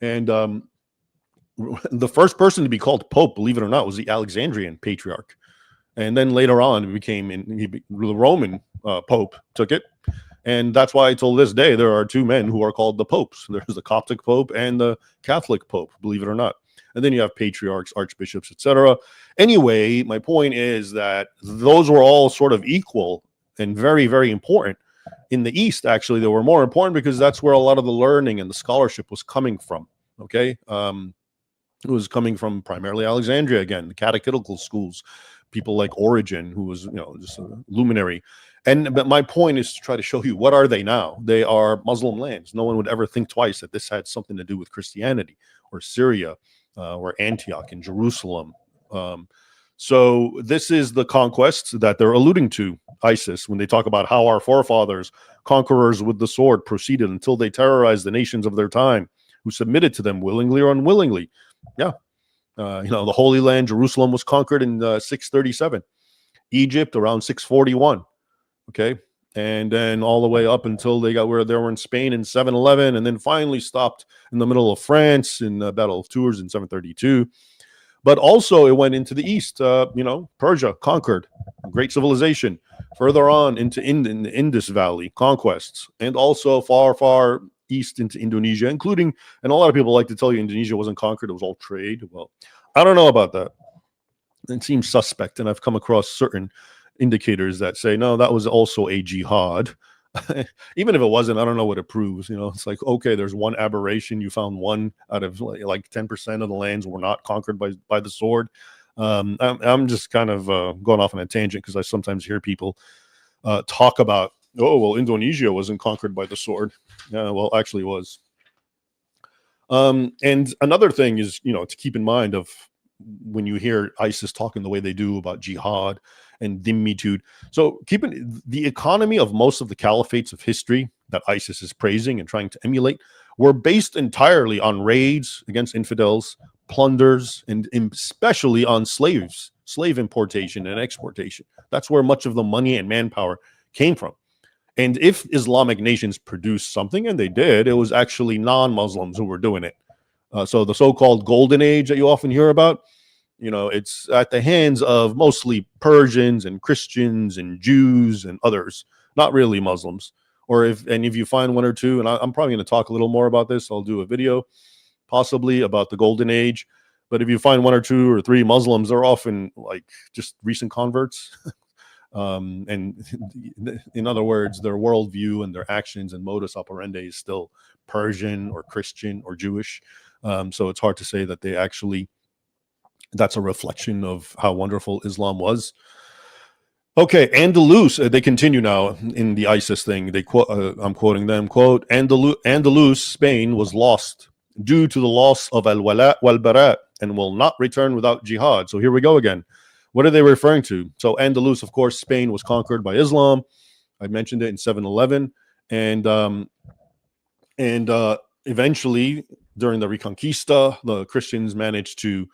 And the first person to be called Pope, believe it or not, was the Alexandrian patriarch. And then later on, it became the Roman Pope took it. And that's why till this day, there are 2 men who are called the popes. There's the Coptic Pope and the Catholic Pope, believe it or not. And then you have patriarchs, archbishops, etc. Anyway, my point is that those were all sort of equal and very, very important. In the East, actually, they were more important because that's where a lot of the learning and the scholarship was coming from. Okay. It was coming from primarily Alexandria, again, the catechetical schools, people like Origen, who was, just a luminary. But my point is to try to show you, what are they now? They are Muslim lands. No one would ever think twice that this had something to do with Christianity or Syria or Antioch and Jerusalem. So this is the conquest that they're alluding to, ISIS, when they talk about how our forefathers, conquerors with the sword, proceeded until they terrorized the nations of their time, who submitted to them willingly or unwillingly. Yeah. The Holy Land, Jerusalem, was conquered in 637. Egypt around 641. Okay. And then all the way up until they got where they were in Spain in 711, and then finally stopped in the middle of France in the Battle of Tours in 732. But also it went into the east, Persia conquered, great civilization. Further on into in the Indus Valley, conquests, and also far, far east into Indonesia, including, and a lot of people like to tell you Indonesia wasn't conquered, it was all trade. Well, I don't know about that. It seems suspect, and I've come across certain indicators that say, no, that was also a jihad. Even if it wasn't, I don't know what it proves. It's like, okay, there's one aberration. You found one out of like 10% of the lands were not conquered by the sword. I'm just kind of going off on a tangent because I sometimes hear people talk about, oh, well, Indonesia wasn't conquered by the sword. Yeah, well, actually it was. And another thing is, to keep in mind of when you hear ISIS talking the way they do about jihad and dhimmitude. So keeping the economy of most of the caliphates of history that ISIS is praising and trying to emulate were based entirely on raids against infidels, plunders, and especially on slave importation and exportation. That's where much of the money and manpower came from. And if Islamic nations produced something, and they did, it was actually non-Muslims who were doing it. So the so-called Golden Age that you often hear about, it's at the hands of mostly Persians and Christians and Jews and others, not really Muslims. Or if you find one or two, and I'm probably going to talk a little more about this, I'll do a video possibly about the Golden Age. But if you find 1 or 2 or 3 Muslims, they're often like just recent converts. And in other words, their worldview and their actions and modus operandi is still Persian or Christian or Jewish. So it's hard to say that they actually, that's a reflection of how wonderful Islam was. Okay, Andalus, they continue now in the ISIS thing. They quote, I'm quoting them, quote, Andalus, Spain, was lost due to the loss of al-wala wal-bara and will not return without jihad. So here we go again. What are they referring to? So Andalus, of course, Spain was conquered by Islam. I mentioned it in 711. And eventually, during the Reconquista, the Christians managed to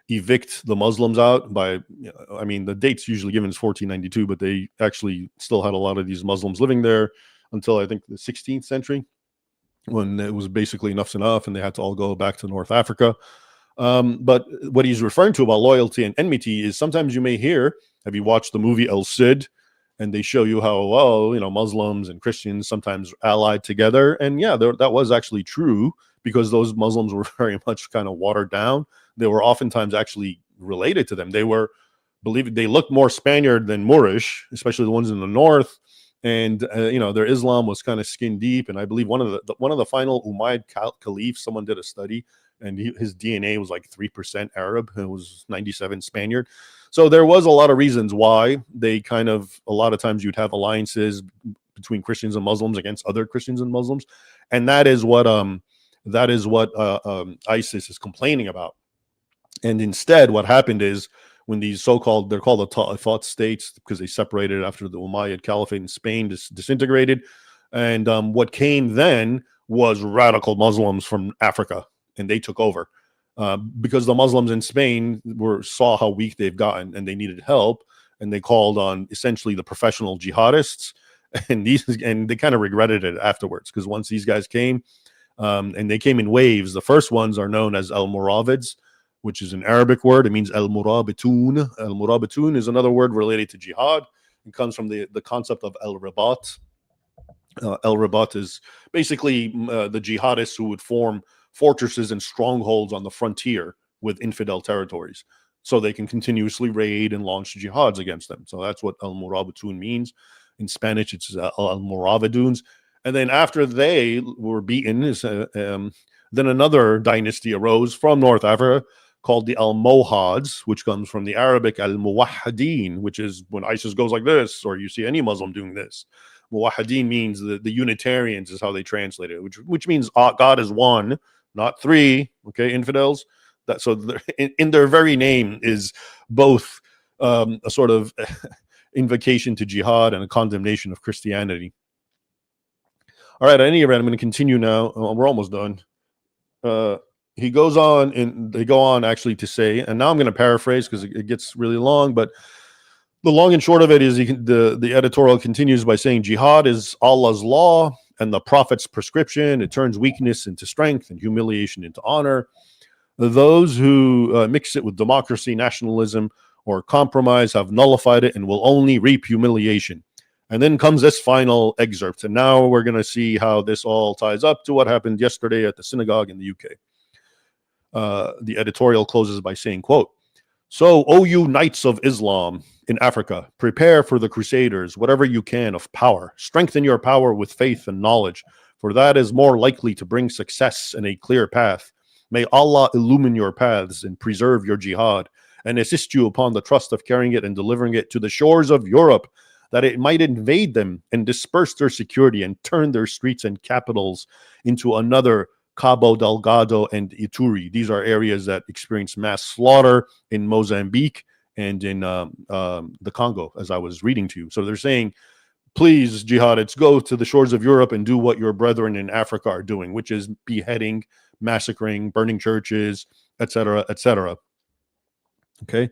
evict the Muslims out by, the dates usually given is 1492, but they actually still had a lot of these Muslims living there until I think the 16th century, when it was basically enough's enough and they had to all go back to North Africa. But what he's referring to about loyalty and enmity is sometimes you may hear, have you watched the movie El Cid? And they show you how, well, Muslims and Christians sometimes allied together. And yeah, that was actually true because those Muslims were very much kind of watered down. They were oftentimes actually related to them. They looked more Spaniard than Moorish, especially the ones in the north. And their Islam was kind of skin deep. And I believe one of the final Umayyad caliphs, someone did a study, and his DNA was like 3% Arab, and it was 97 Spaniard. So there was a lot of reasons why they a lot of times you'd have alliances between Christians and Muslims against other Christians and Muslims, and that is what ISIS is complaining about. And instead, what happened is when these they're called the Ta'ifat states because they separated after the Umayyad Caliphate in Spain disintegrated, and what came then was radical Muslims from Africa, and they took over. Because the Muslims in Spain saw how weak they've gotten and they needed help, and they called on essentially the professional jihadists, and they kind of regretted it afterwards because once these guys came, and they came in waves. The first ones are known as al-Murabids, which is an Arabic word. It means al-Murabitun. Al-Murabitun is another word related to jihad. It comes from the concept of al-Ribat. Al-Ribat is basically the jihadists who would form fortresses and strongholds on the frontier with infidel territories so they can continuously raid and launch jihads against them. So that's what al-Murabitun means. In Spanish, it's al-Murabiduns. And then after they were beaten, then another dynasty arose from North Africa called the Almohads, which comes from the Arabic al-Muwahhidin, which is when ISIS goes like this, or you see any Muslim doing this. Muwahhidin means the Unitarians is how they translate it, which means God is one, not three. Okay, infidels. So in their very name is both a sort of invocation to jihad and a condemnation of Christianity. All right, at any rate, I'm going to continue now. We're almost done. He goes on, and they go on actually to say, and now I'm going to paraphrase because it gets really long, but the long and short of it is the editorial continues by saying jihad is Allah's law and the prophet's prescription. It turns weakness into strength and humiliation into honor. Those who mix it with democracy, nationalism, or compromise have nullified it and will only reap humiliation. And then comes this final excerpt. And now we're going to see how this all ties up to what happened yesterday at the synagogue in the UK. The editorial closes by saying, quote, "So, O you knights of Islam in Africa, prepare for the crusaders, whatever you can of power. Strengthen your power with faith and knowledge, for that is more likely to bring success and a clear path. May Allah illumine your paths and preserve your jihad, and assist you upon the trust of carrying it and delivering it to the shores of Europe, that it might invade them and disperse their security and turn their streets and capitals into another Cabo Delgado and Ituri." These are areas that experience mass slaughter in Mozambique and in the Congo, as I was reading to you. So they're saying, please, jihadists, go to the shores of Europe and do what your brethren in Africa are doing, which is beheading, massacring, burning churches, etc., etc. Okay,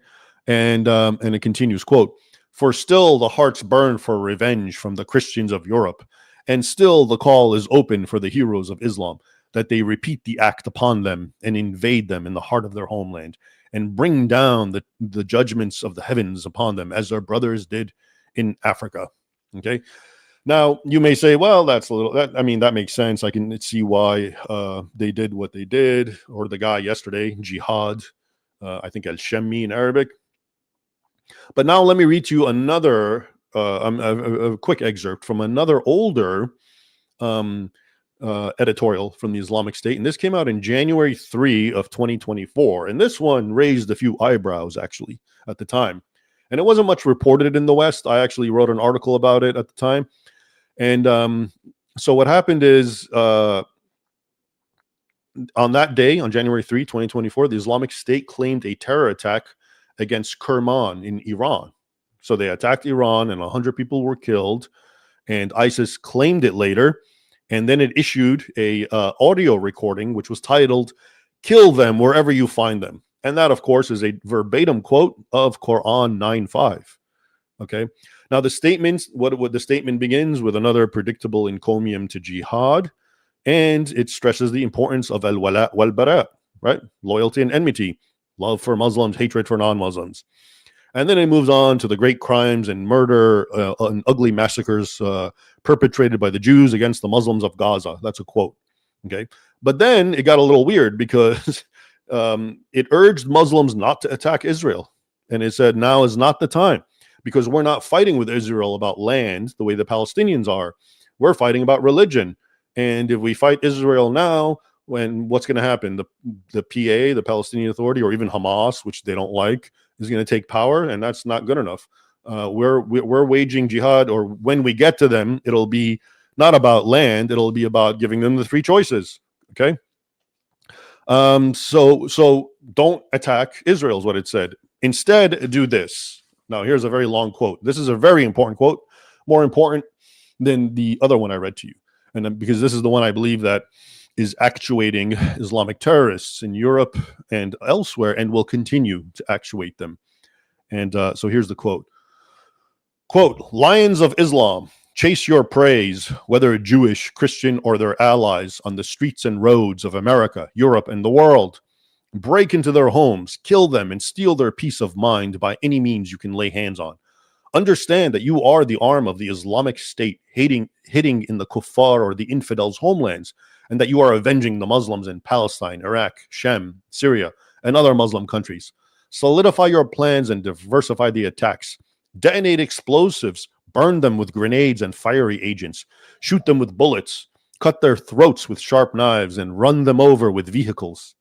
and it continues, quote, "For still the hearts burn for revenge from the Christians of Europe, and still the call is open for the heroes of Islam, that they repeat the act upon them and invade them in the heart of their homeland and bring down the judgments of the heavens upon them as their brothers did in Africa." Okay. Now you may say, well, that makes sense. I can see why they did what they did, or the guy yesterday, Jihad, I think al-Shammi in Arabic. But now let me read to you another a quick excerpt from another older editorial from the Islamic State, and this came out in January 3 of 2024, and this one raised a few eyebrows actually at the time, and it wasn't much reported in the West. I actually wrote an article about it at the time, and so what happened is on that day, on January 3, 2024, the Islamic State claimed a terror attack against Kerman in Iran. So they attacked Iran and 100 people were killed, and ISIS claimed it later. And then it issued a audio recording, which was titled, "Kill them wherever you find them." And that, of course, is a verbatim quote of Quran 9:5. Okay. Now, the statement, what the statement begins with another predictable encomium to jihad, and it stresses the importance of al-wala wal-bara, right? Loyalty and enmity, love for Muslims, hatred for non-Muslims. And then it moves on to the great crimes and murder and ugly massacres perpetrated by the Jews against the Muslims of Gaza. That's a quote. Okay. But then it got a little weird because it urged Muslims not to attack Israel. And it said, now is not the time, because we're not fighting with Israel about land the way the Palestinians are. We're fighting about religion. And if we fight Israel now, what's going to happen? The PA, the Palestinian Authority, or even Hamas, which they don't like, is going to take power, and that's not good enough. We're waging jihad, or when we get to them, it'll be not about land. It'll be about giving them the three choices. Okay. So don't attack Israel is what it said. Instead, do this. Now, here's a very long quote. This is a very important quote, more important than the other one I read to you. And because this is the one I believe that is actuating Islamic terrorists in Europe and elsewhere, and will continue to actuate them. And so here's the quote. Quote, "Lions of Islam, chase your preys, whether Jewish, Christian, or their allies, on the streets and roads of America, Europe, and the world. Break into their homes, kill them, and steal their peace of mind by any means you can lay hands on. Understand that you are the arm of the Islamic State hitting in the kuffar or the infidels' homelands, and that you are avenging the Muslims in Palestine, Iraq, Shem, Syria, and other Muslim countries. Solidify your plans and diversify the attacks. Detonate explosives, burn them with grenades and fiery agents, shoot them with bullets, cut their throats with sharp knives, and run them over with vehicles.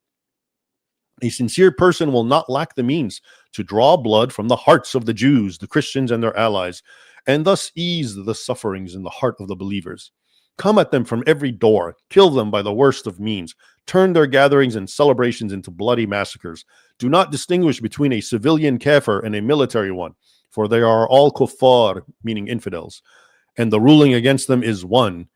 A sincere person will not lack the means to draw blood from the hearts of the Jews, the Christians, and their allies, and thus ease the sufferings in the heart of the believers. Come at them from every door, kill them by the worst of means, turn their gatherings and celebrations into bloody massacres. Do not distinguish between a civilian kafir and a military one, for they are all kuffar, meaning infidels, and the ruling against them is one.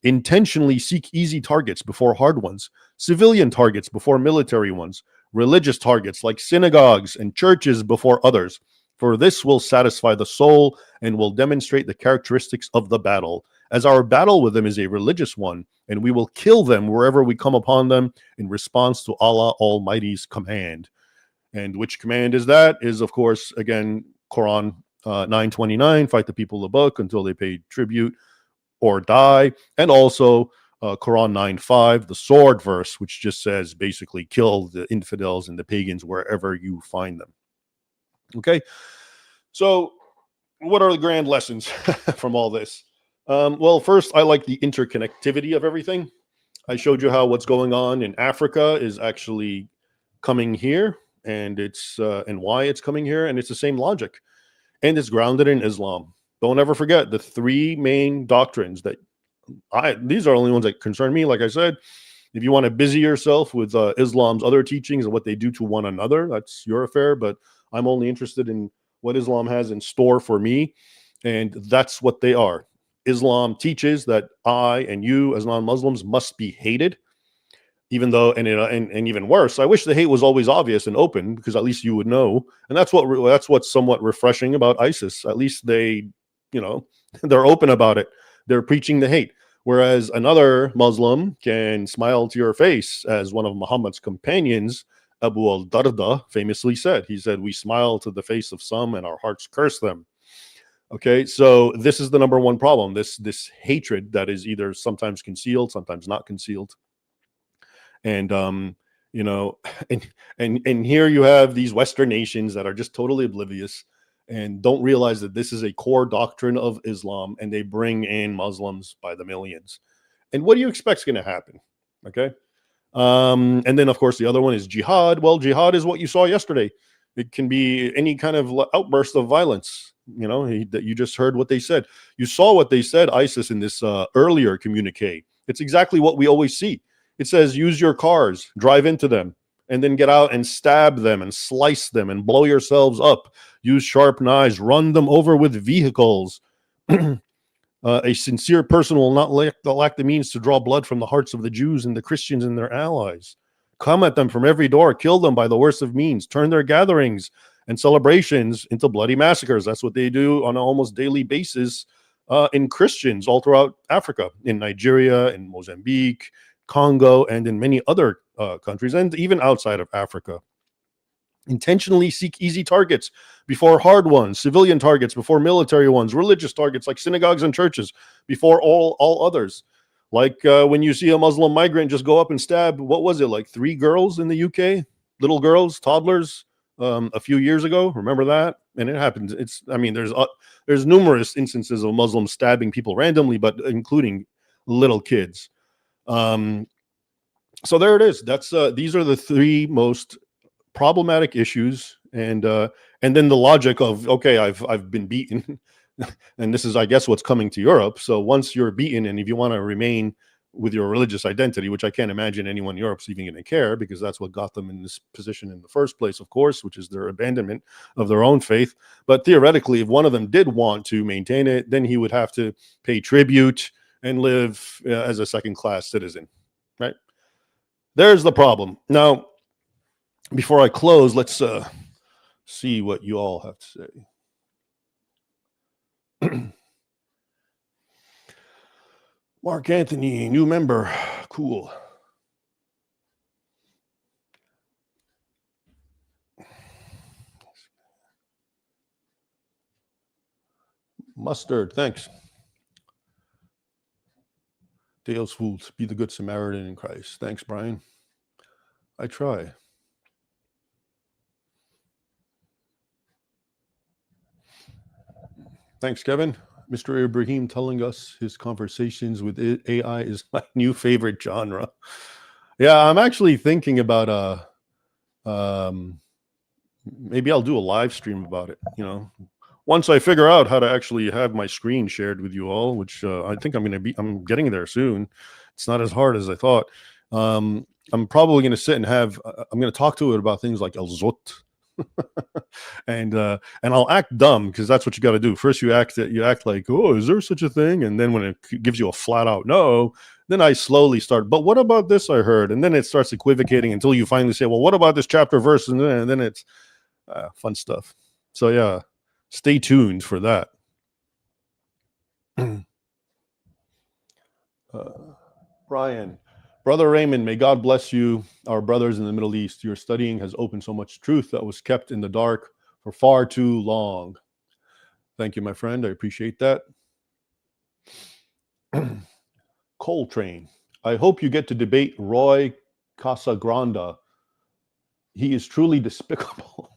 Intentionally seek easy targets before hard ones, civilian targets before military ones, religious targets like synagogues and churches before others, for this will satisfy the soul and will demonstrate the characteristics of the battle, as our battle with them is a religious one, and we will kill them wherever we come upon them in response to Allah Almighty's command." And which command is that? Is, of course, again, Quran 9:29, fight the people of the book until they pay tribute or die. And also Quran 9:5, the sword verse, which just says basically kill the infidels and the pagans wherever you find them. Okay, so what are the grand lessons from all this? Well, first, I like the interconnectivity of everything. I showed you how what's going on in Africa is actually coming here, and it's and why it's coming here, and it's the same logic, and it's grounded in Islam. Don't ever forget the three main doctrines that these are the only ones that concern me. Like I said, if you want to busy yourself with Islam's other teachings and what they do to one another, that's your affair. But I'm only interested in what Islam has in store for me, and that's what they are. Islam teaches that I and you as non-Muslims must be hated, even though, and even worse, I wish the hate was always obvious and open, because at least you would know. And that's what's somewhat refreshing about ISIS. At least they, they're open about it. They're preaching the hate. Whereas another Muslim can smile to your face, as one of Muhammad's companions, Abu al-Darda, famously said. He said, "We smile to the face of some and our hearts curse them." Okay, so this is the number one problem, this hatred that is either sometimes concealed, sometimes not concealed. And and here you have these Western nations that are just totally oblivious and don't realize that this is a core doctrine of Islam, and they bring in Muslims by the millions. And what do you expect is going to happen? Okay. And then, of course, the other one is jihad. Well, jihad is what you saw yesterday. It can be any kind of outburst of violence. That you just heard what they said. You saw what they said, ISIS, in this earlier communique. It's exactly what we always see. It says, use your cars, drive into them, and then get out and stab them and slice them and blow yourselves up. Use sharp knives, run them over with vehicles. A sincere person will not lack the means to draw blood from the hearts of the Jews and the Christians and their allies. Come at them from every door, kill them by the worst of means, turn their gatherings and celebrations into bloody massacres. That's what they do on an almost daily basis in Christians all throughout Africa, in Nigeria, in Mozambique, Congo, and in many other countries and even outside of Africa. Intentionally seek easy targets before hard ones, civilian targets before military ones, religious targets like synagogues and churches before all others. Like when you see a Muslim migrant just go up and stab, what was it, like 3 girls in the UK, little girls, toddlers, a few years ago. Remember that? And it happens. There's numerous instances of Muslims stabbing people randomly, but including little kids. So there it is. That's these are the 3 most problematic issues, and then the logic of, okay, I've been beaten, and this is, I guess, what's coming to Europe. So once you're beaten, and if you want to remain with your religious identity, which I can't imagine anyone in Europe's even going to care, because that's what got them in this position in the first place, of course, which is their abandonment of their own faith. But theoretically, if one of them did want to maintain it, then he would have to pay tribute and live as a second-class citizen, right? There's the problem. Now, before I close, let's see what you all have to say. Mark Anthony, new member. Cool. Mustard, thanks. Deus Vult, be the good Samaritan in Christ. Thanks, Brian. I try. Thanks, Kevin. Mr. Ibrahim telling us his conversations with AI is my new favorite genre. Yeah, I'm actually thinking about maybe I'll do a live stream about it, once I figure out how to actually have my screen shared with you all, which I think I'm getting there soon. It's not as hard as I thought. I'm probably going to sit and I'm going to talk to it about things like El Zot. and I'll act dumb, because that's what you got to do. First, you act like, oh, is there such a thing? And then when it gives you a flat out no, then I slowly start, but what about this I heard? And then it starts equivocating until you finally say, well, what about this chapter verse? And then it's fun stuff. So yeah, stay tuned for that. Brian, Brother Raymond, may God bless you, our brothers in the Middle East. Your studying has opened so much truth that was kept in the dark for far too long. Thank you, my friend. I appreciate that. Coltrane, I hope you get to debate Roy Casagrande. He is truly despicable.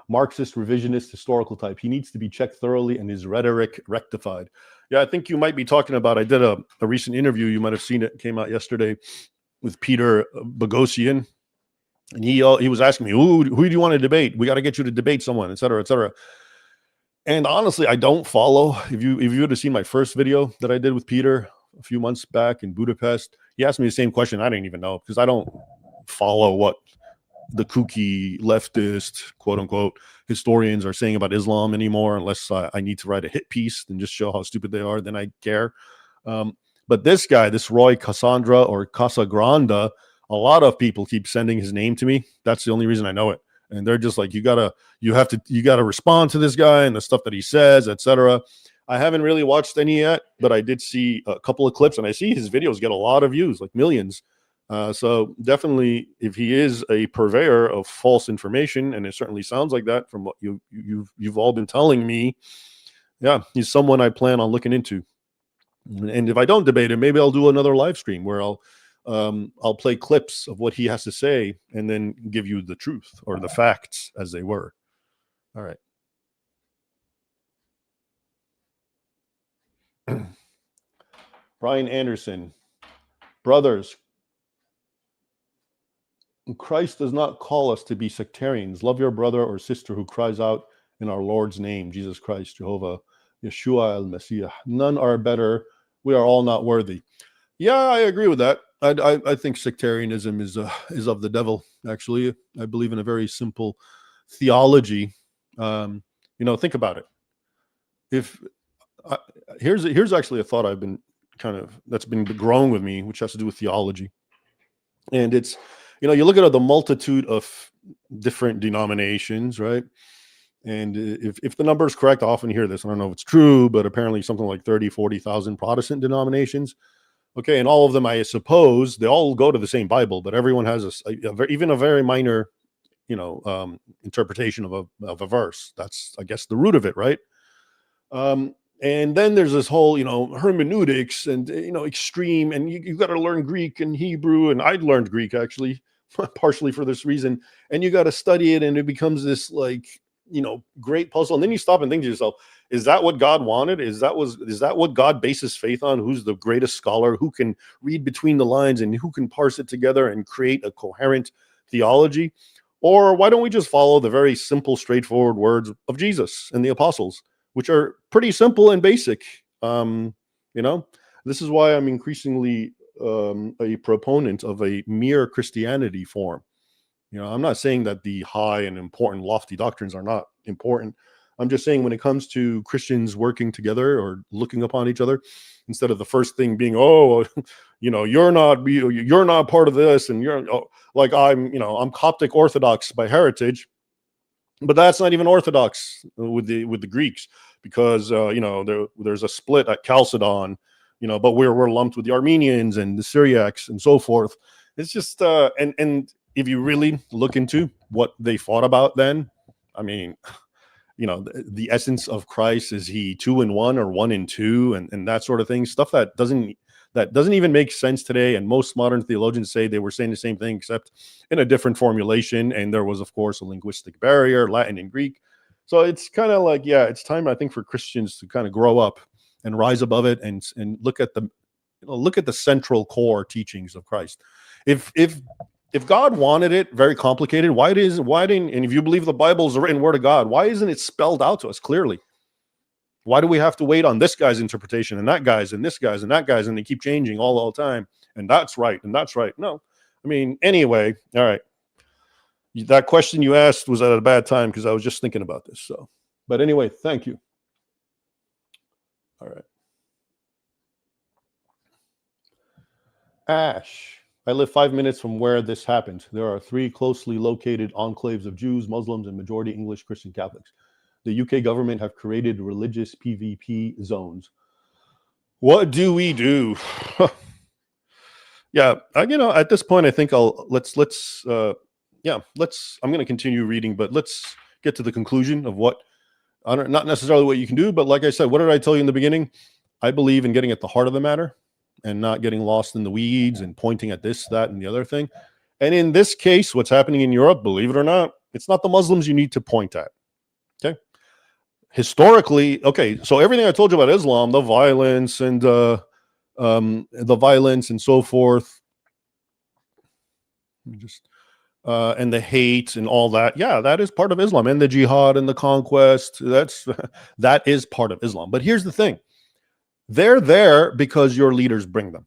Marxist, revisionist, historical type. He needs to be checked thoroughly and his rhetoric rectified. Yeah, I think you might be talking about, I did a recent interview, you might have seen it, came out yesterday, with Peter Boghossian. And he was asking me, who do you want to debate? We got to get you to debate someone, et cetera, et cetera. And honestly, I don't follow. If you would have seen my first video that I did with Peter a few months back in Budapest, he asked me the same question. I didn't even know, because I don't follow what the kooky leftist, quote unquote, historians are saying about Islam anymore, unless I need to write a hit piece and just show how stupid they are. Then I care. But this guy, this Roy Casagrande, a lot of people keep sending his name to me. That's the only reason I know it. And they're just like, you gotta respond to this guy and the stuff that he says, etc. I haven't really watched any yet, but I did see a couple of clips, and I see his videos get a lot of views, like millions. So definitely, if he is a purveyor of false information, and it certainly sounds like that from what you've all been telling me, yeah, he's someone I plan on looking into. And if I don't debate him, maybe I'll do another live stream where I'll play clips of what he has to say and then give you the truth or the facts as they were. All right. Brian Anderson, brothers, Christ does not call us to be sectarians. Love your brother or sister who cries out in our Lord's name, Jesus Christ, Jehovah, Yeshua el-Messiah. None are better. We are all not worthy. Yeah, I agree with that. I think sectarianism is of the devil, actually. I believe in a very simple theology. Think about it. Here's actually a thought I've been that's been growing with me, which has to do with theology. And it's, you look at the multitude of different denominations, right? And if the number is correct, I often hear this, I don't know if it's true, but apparently something like 30,000, 40,000 Protestant denominations. Okay, and all of them, I suppose, they all go to the same Bible, but everyone has even a very minor, interpretation of a verse. That's, I guess, the root of it, right? And then there's this whole, hermeneutics and, extreme, and you got to learn Greek and Hebrew. And I learned Greek actually, partially for this reason. And you got to study it, and it becomes this like, great puzzle. And then you stop and think to yourself, is that what God wanted? Is that what God bases faith on? Who's the greatest scholar? Who can read between the lines and who can parse it together and create a coherent theology? Or why don't we just follow the very simple, straightforward words of Jesus and the apostles, which are pretty simple and basic? This is why I'm increasingly a proponent of a mere Christianity form. I'm not saying that the high and important, lofty doctrines are not important. I'm just saying when it comes to Christians working together or looking upon each other, instead of the first thing being, oh, you're not part of this, and like I'm Coptic Orthodox by heritage, but that's not even Orthodox with the Greeks, because there's a split at Chalcedon, but we're lumped with the Armenians and the Syriacs and so forth. It's just and if you really look into what they fought about then, I mean, the essence of Christ, is he 2 in 1 or 1 in 2, and that sort of thing, stuff that doesn't even make sense today. And most modern theologians say they were saying the same thing, except in a different formulation. And there was, of course, a linguistic barrier, Latin and Greek. So it's kind of like, yeah, it's time, I think, for Christians to kind of grow up and rise above it and look at the central core teachings of Christ. If God wanted it very complicated, why didn't, and if you believe the Bible is the written word of God, why isn't it spelled out to us clearly? Why do we have to wait on this guy's interpretation and that guy's and this guy's and that guy's, and they keep changing all the time? And that's right. And that's right. No, I mean, anyway, all right. That question you asked was at a bad time because I was just thinking about this. So, but anyway, thank you. All right. Ash. I live 5 minutes from where this happened. There are 3 closely located enclaves of Jews, Muslims, and majority English Christian Catholics. The UK government have created religious PvP zones. What do we do? Yeah, at this point, I think I'm going to continue reading, but let's get to the conclusion of what, not necessarily what you can do, but like I said, what did I tell you in the beginning? I believe in getting at the heart of the matter and not getting lost in the weeds and pointing at this, that, and the other thing. And in this case, what's happening in Europe, believe it or not, it's not the Muslims you need to point at. Okay. Historically, okay, so everything I told you about Islam, the violence and so forth, and the hate and all that, yeah, that is part of Islam, and the jihad and the conquest. That is part of Islam. But here's the thing. They're there because your leaders bring them.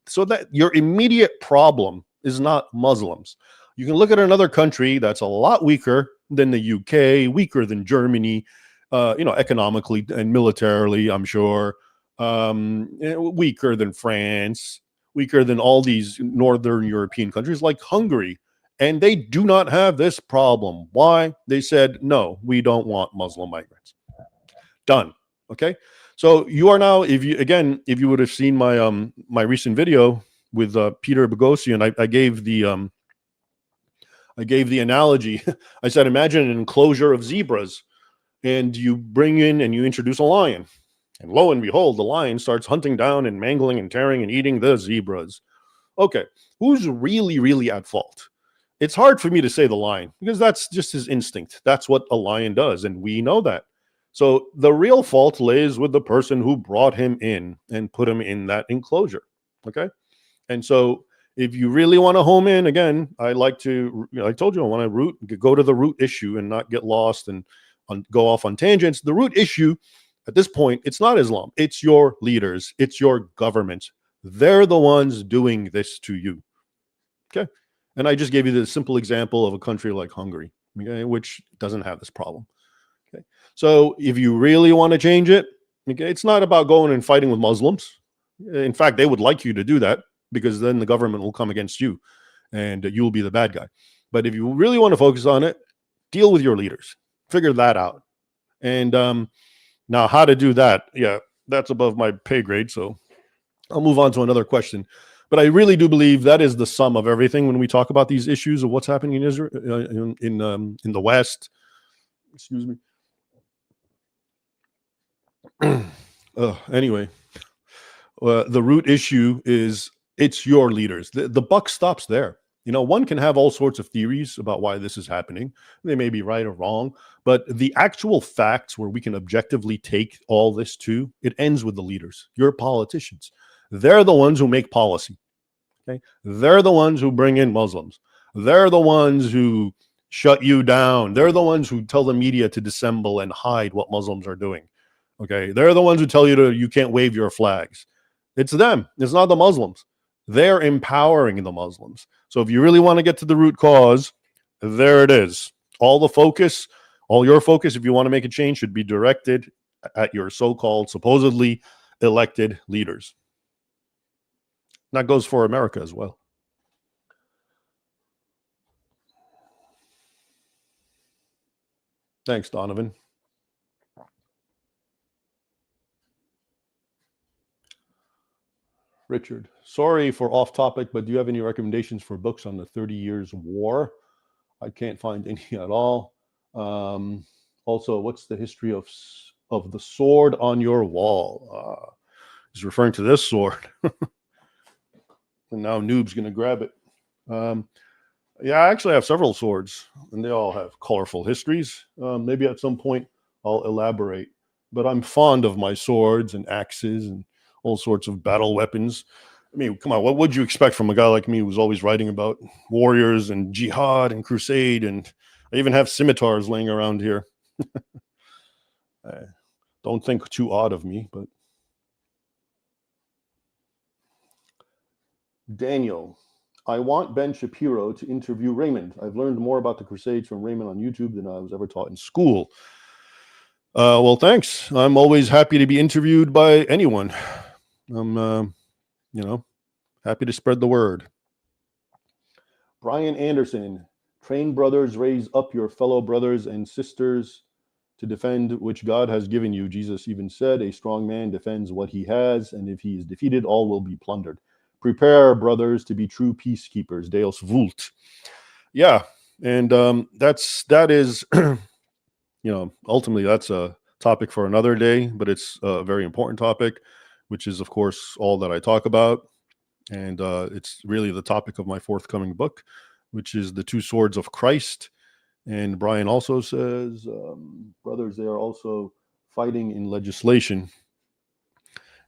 So that your immediate problem is not Muslims. You can look at another country that's a lot weaker than the UK, weaker than Germany, economically and militarily, I'm sure, weaker than France, weaker than all these Northern European countries like Hungary. And they do not have this problem. Why? They said, no, we don't want Muslim migrants. Done. Okay. So you are now, if you would have seen my my recent video with Peter Boghossian, I gave the analogy. I said, imagine an enclosure of zebras, and you bring in and you introduce a lion, and lo and behold, the lion starts hunting down and mangling and tearing and eating the zebras. Okay, who's really at fault? It's hard for me to say the lion, because that's just his instinct. That's what a lion does, and we know that. So the real fault lays with the person who brought him in and put him in that enclosure. Okay. And so if you really want to home in, again, I told you, I want to go to the root issue and not get lost and go off on tangents. The root issue at this point, it's not Islam. It's your leaders. It's your government. They're the ones doing this to you. Okay. And I just gave you the simple example of a country like Hungary, okay, which doesn't have this problem. Okay. So if you really want to change it, okay, it's not about going and fighting with Muslims. In fact, they would like you to do that, because then the government will come against you and you'll be the bad guy. But if you really want to focus on it, deal with your leaders, figure that out. And now how to do that, yeah, that's above my pay grade. So I'll move on to another question. But I really do believe that is the sum of everything when we talk about these issues of what's happening in Israel, in the West. Excuse me. Anyway, the root issue is it's your leaders. The buck stops there. One can have all sorts of theories about why this is happening. They may be right or wrong, but the actual facts where we can objectively take all this to, it ends with the leaders, your politicians. They're the ones who make policy. Okay? They're the ones who bring in Muslims. They're the ones who shut you down. They're the ones who tell the media to dissemble and hide what Muslims are doing. Okay? They're the ones who tell you can't wave your flags. It's them. It's not the Muslims. They're empowering the Muslims. So if you really want to get to the root cause, there it is. All your focus, if you want to make a change, should be directed at your so-called, supposedly elected leaders. And that goes for America as well. Thanks, Donovan. Richard, sorry for off topic, but do you have any recommendations for books on the 30 Years' War? I can't find any at all. Also, what's the history of the sword on your wall? He's referring to this sword. And now Noob's going to grab it. Yeah, I actually have several swords, and they all have colorful histories. Maybe at some point I'll elaborate. But I'm fond of my swords and axes and all sorts of battle weapons. I mean, come on, what would you expect from a guy like me who's always writing about warriors and jihad and crusade? And I even have scimitars laying around here. Don't think too odd of me, but Daniel, I want Ben Shapiro to interview Raymond. I've learned more about the Crusades from Raymond on YouTube than I was ever taught in school. Well, thanks. I'm always happy to be interviewed by anyone. I'm, happy to spread the word. Brian Anderson, train brothers, raise up your fellow brothers and sisters to defend which God has given you. Jesus even said, a strong man defends what he has, and if he is defeated, all will be plundered. Prepare, brothers, to be true peacekeepers. Deus vult. Yeah, and that is, ultimately that's a topic for another day, but it's a very important topic, which is, of course, all that I talk about. And it's really the topic of my forthcoming book, which is The Two Swords of Christ. And Brian also says, brothers, they are also fighting in legislation.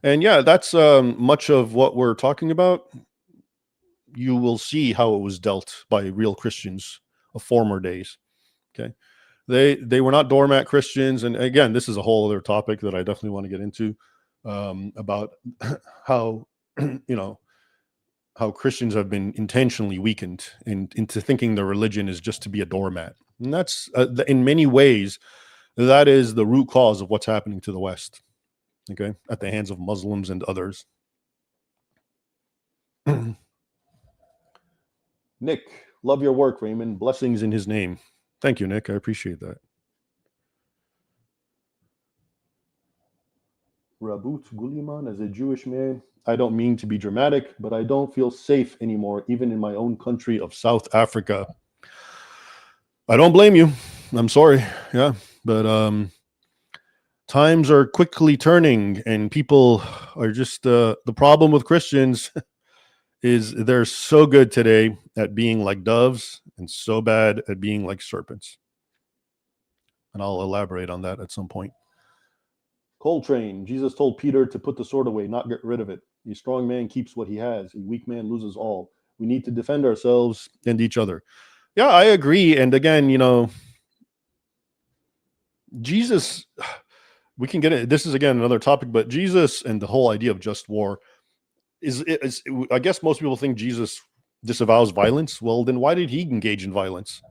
And yeah, that's much of what we're talking about. You will see how it was dealt by real Christians of former days. Okay. They were not doormat Christians. And again, this is a whole other topic that I definitely want to get into, about how, how Christians have been intentionally weakened into thinking their religion is just to be a doormat. And that's, in many ways, that is the root cause of what's happening to the West, okay, at the hands of Muslims and others. Nick, love your work, Raymond. Blessings in his name. Thank you, Nick. I appreciate that. Rabut Guliman, as a Jewish man, I don't mean to be dramatic, but I don't feel safe anymore, even in my own country of South Africa. I don't blame you. I'm sorry. Yeah. But times are quickly turning, and people are just, the problem with Christians is they're so good today at being like doves and so bad at being like serpents. And I'll elaborate on that at some point. Coltrane, Jesus told Peter to put the sword away, not get rid of it. A strong man keeps what he has. A weak man loses all. We need to defend ourselves and each other. Yeah, I agree. And again, Jesus, we can get it. This is, again, another topic, but Jesus and the whole idea of just war is I guess most people think Jesus disavows violence. Well, then why did he engage in violence?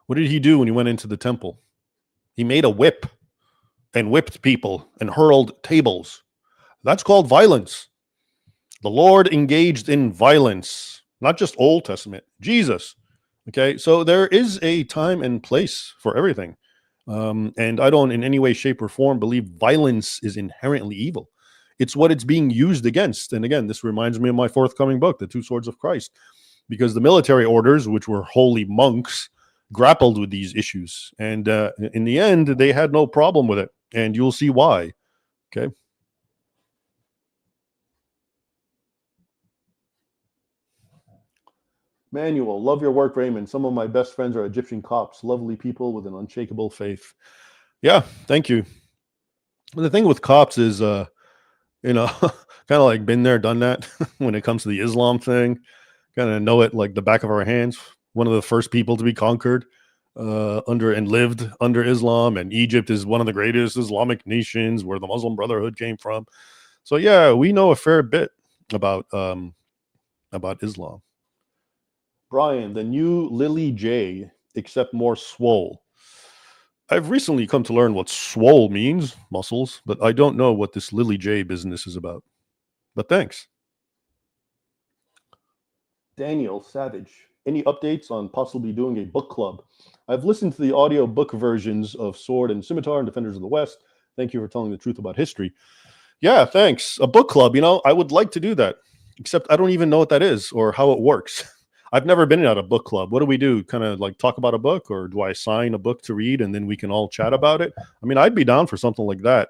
What did he do when he went into the temple? He made a whip and whipped people and hurled tables. That's called violence. The Lord engaged in violence, not just Old Testament, Jesus. Okay, so there is a time and place for everything. And I don't in any way, shape, or form believe violence is inherently evil. It's what it's being used against. And again, this reminds me of my forthcoming book, The Two Swords of Christ, because the military orders, which were holy monks, grappled with these issues. And in the end, they had no problem with it. And you'll see why. Okay. Manuel, love your work, Raymond. Some of my best friends are Egyptian Copts, lovely people with an unshakable faith. Yeah, thank you. The thing with Copts is, kind of like been there, done that when it comes to the Islam thing. Kind of know it like the back of our hands. One of the first people to be conquered under and lived under Islam, and Egypt is one of the greatest Islamic nations where the Muslim Brotherhood came from. So yeah, we know a fair bit about Islam. Brian, the new Lily J, except more swole. I've recently come to learn what swole means, muscles, but I don't know what this Lily J business is about. But thanks. Daniel Savage, any updates on possibly doing a book club? I've listened to the audio book versions of Sword and Scimitar and Defenders of the West. Thank you for telling the truth about history. Yeah, thanks. A book club, I would like to do that, except I don't even know what that is or how it works. I've never been at a book club. What do we do? Kind of like talk about a book, or do I sign a book to read and then we can all chat about it? I mean, I'd be down for something like that.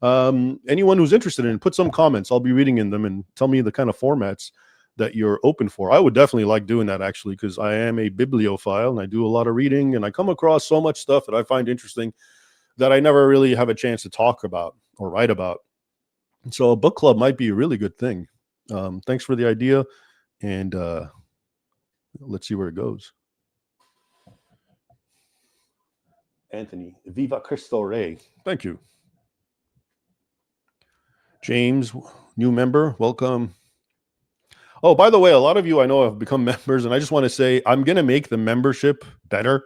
Anyone who's interested in it, put some comments. I'll be reading in them and tell me the kind of formats that you're open for. I would definitely like doing that, actually, because I am a bibliophile and I do a lot of reading and I come across so much stuff that I find interesting that I never really have a chance to talk about or write about. And so a book club might be a really good thing. Thanks for the idea, and let's see where it goes. Anthony, Viva Cristo Rey. Thank you. James, new member, welcome. Oh, by the way, a lot of you I know have become members, and I just want to say I'm going to make the membership better.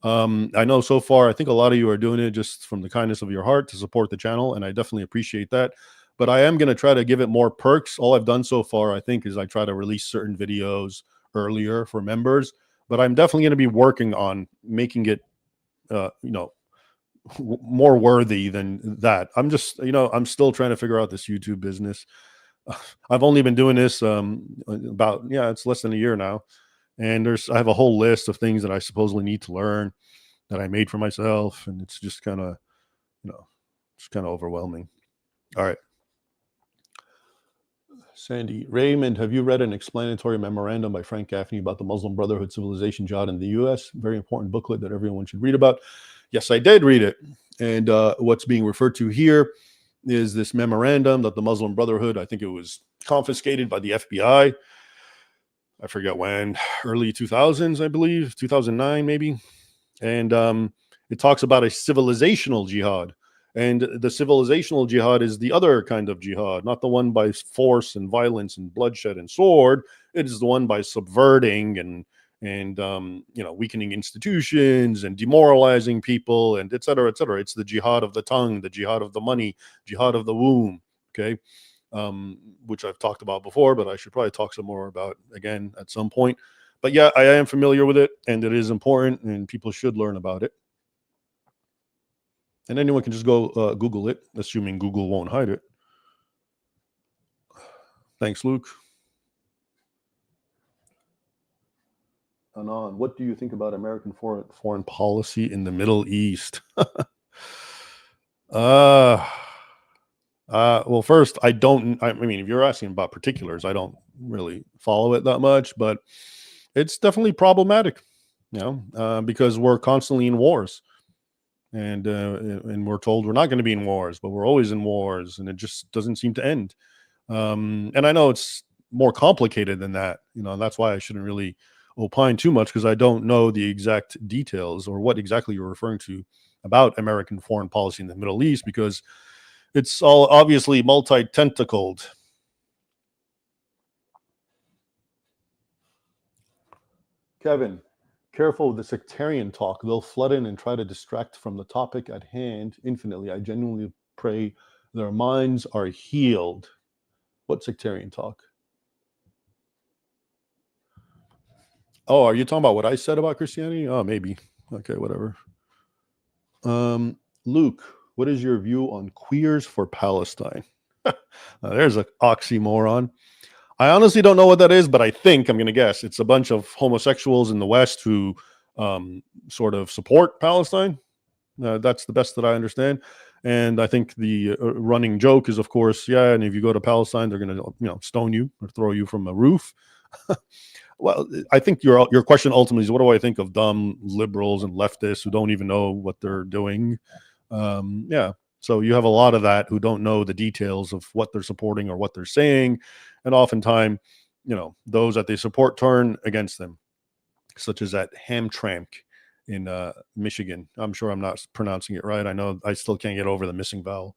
I know so far, I think a lot of you are doing it just from the kindness of your heart to support the channel, and I definitely appreciate that. But I am going to try to give it more perks. All I've done so far, I think, is I try to release certain videos earlier for members, but I'm definitely going to be working on making it, more worthy than that. I'm just, I'm still trying to figure out this YouTube business. I've only been doing this it's less than a year now, and I have a whole list of things that I supposedly need to learn that I made for myself, and it's just kind of, it's kind of overwhelming. All right. Sandy, Raymond, have you read an explanatory memorandum by Frank Gaffney about the Muslim Brotherhood Civilization Jihad in the U.S.? Very important booklet that everyone should read about. Yes, I did read it. And what's being referred to here is this memorandum that the Muslim Brotherhood, I think it was confiscated by the FBI. I forget when, early 2000s, I believe, 2009 maybe. And it talks about a civilizational jihad. And the civilizational jihad is the other kind of jihad, not the one by force and violence and bloodshed and sword. It is the one by subverting and weakening institutions and demoralizing people and et cetera, et cetera. It's the jihad of the tongue, the jihad of the money, jihad of the womb. Okay. Which I've talked about before, but I should probably talk some more about again at some point. But yeah, I am familiar with it, and it is important, and people should learn about it. And anyone can just go Google it, assuming Google won't hide it. Thanks, Luke. Anon, what do you think about American foreign policy in the Middle East? Well, first, I mean, if you're asking about particulars, I don't really follow it that much, but it's definitely problematic, because we're constantly in wars. And we're told we're not going to be in wars, but we're always in wars, and it just doesn't seem to end. And I know it's more complicated than that, and that's why I shouldn't really opine too much, because I don't know the exact details or what exactly you're referring to about American foreign policy in the Middle East, because it's all obviously multi-tentacled. Kevin, careful with the sectarian talk. They'll flood in and try to distract from the topic at hand infinitely. I genuinely pray their minds are healed. What sectarian talk? Oh, are you talking about what I said about Christianity? Oh, maybe. Okay, whatever. Luke, what is your view on queers for Palestine? There's an oxymoron. I honestly don't know what that is, but I think I'm going to guess it's a bunch of homosexuals in the West who sort of support Palestine. That's the best that I understand. And I think the running joke is, of course, yeah. And if you go to Palestine, they're going to, stone you or throw you from a roof. Well, I think your question ultimately is, what do I think of dumb liberals and leftists who don't even know what they're doing? Yeah. So you have a lot of that who don't know the details of what they're supporting or what they're saying. And oftentimes, those that they support turn against them, such as that Hamtramck in Michigan. I'm sure I'm not pronouncing it right. I know I still can't get over the missing vowel,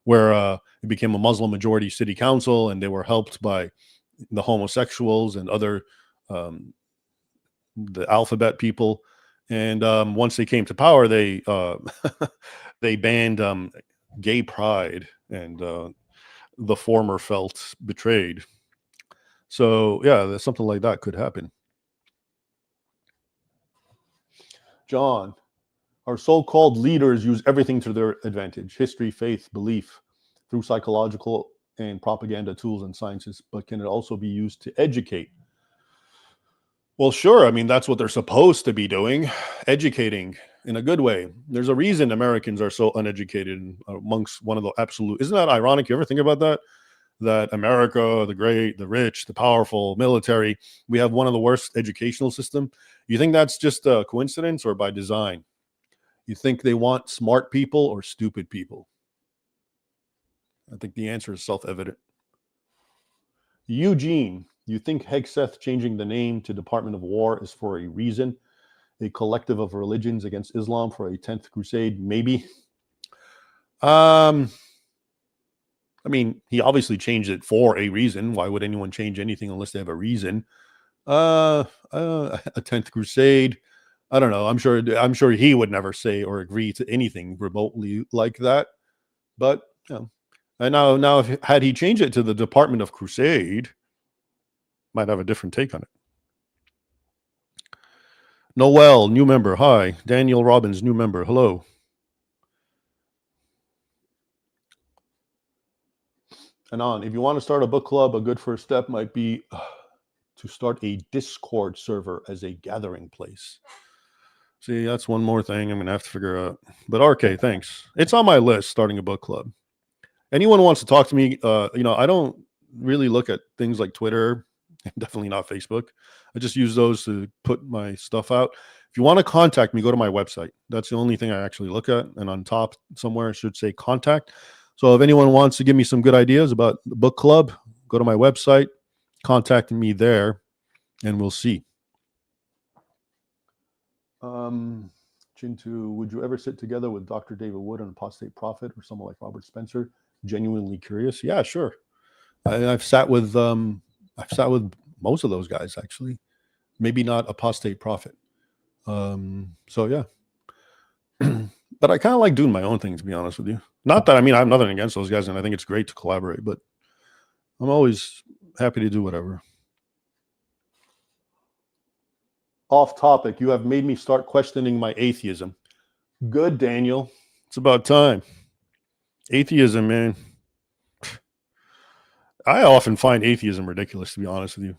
where it became a Muslim majority city council and they were helped by the homosexuals and other the alphabet people. And once they came to power, they they banned gay pride, and the former felt betrayed. So yeah, something like that could happen. John, our so-called leaders use everything to their advantage: history, faith, belief, through psychological and propaganda tools and sciences. But can it also be used to educate? Well, sure. I mean, that's what they're supposed to be doing, educating in a good way. There's a reason Americans are so uneducated amongst one of the absolute. Isn't that ironic? You ever think about that? That America, the great, the rich, the powerful, military, we have one of the worst educational system. You think that's just a coincidence or by design? You think they want smart people or stupid people? I think the answer is self-evident. Eugene, you think Hegseth changing the name to Department of War is for a reason? A collective of religions against Islam for a 10th crusade? Maybe. I mean, he obviously changed it for a reason. Why would anyone change anything unless they have a reason? A 10th crusade. I don't know. I'm sure he would never say or agree to anything remotely like that. But and now, had he changed it to the Department of Crusade, might have a different take on it. Noel, new member. Hi. Daniel Robbins, new member. Hello. Anon, if you want to start a book club, a good first step might be to start a Discord server as a gathering place. See, that's one more thing I'm going to have to figure out. But RK, thanks. It's on my list, starting a book club. Anyone who wants to talk to me, I don't really look at things like Twitter, definitely not Facebook. I just use those to put my stuff out. If you want to contact me, go to my website. That's the only thing I actually look at. And on top somewhere, it should say contact. So if anyone wants to give me some good ideas about the book club, go to my website, contact me there, and we'll see. Chintu, would you ever sit together with Dr. David Wood, an apostate prophet, or someone like Robert Spencer? Genuinely curious. Yeah, sure. I've sat with most of those guys, actually. Maybe not apostate prophet. So yeah. But I kind of like doing my own thing, to be honest with you. Not that, I have nothing against those guys, and I think it's great to collaborate, but I'm always happy to do whatever. Off topic, you have made me start questioning my atheism. Good, Daniel. It's about time. Atheism, man. I often find atheism ridiculous, to be honest with you.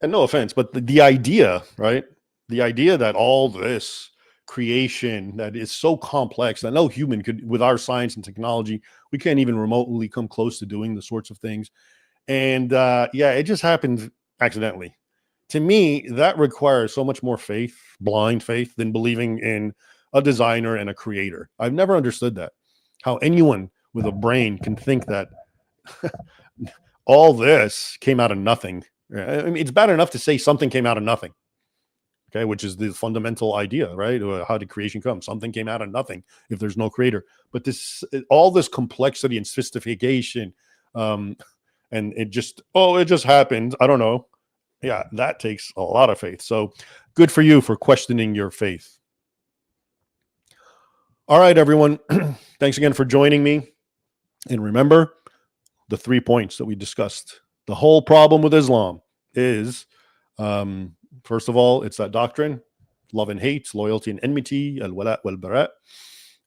And no offense, but the idea, right? The idea that all this creation that is so complex that no human could, with our science and technology, we can't even remotely come close to doing the sorts of things. And it just happened accidentally. To me, that requires so much more faith, blind faith, than believing in a designer and a creator. I've never understood that. How anyone with a brain can think that all this came out of nothing. It's bad enough to say something came out of nothing. Okay, which is the fundamental idea, right? How did creation come? Something came out of nothing if there's no creator. But all this complexity and sophistication, and it just happened. I don't know. Yeah, that takes a lot of faith. So good for you for questioning your faith. All right, everyone. Thanks again for joining me. And remember the 3 points that we discussed. The whole problem with Islam is, first of all, it's that doctrine, love and hate, loyalty and enmity, al-wala' wal-bara'.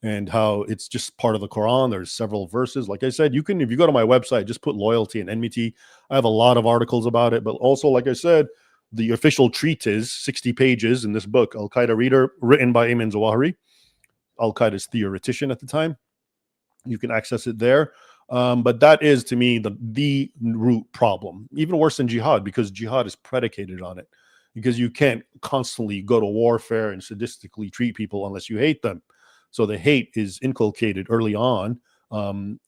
and how it's just part of the Quran. There's several verses. Like I said, you can, if you go to my website, just put loyalty and enmity. I have a lot of articles about it, but also, like I said, the official treatise, 60 pages in this book, Al-Qaeda Reader, written by Ayman Zawahiri, Al-Qaeda's theoretician at the time. You can access it there. But that is, to me, the root problem, even worse than jihad, because jihad is predicated on it. Because you can't constantly go to warfare and sadistically treat people unless you hate them. So the hate is inculcated early on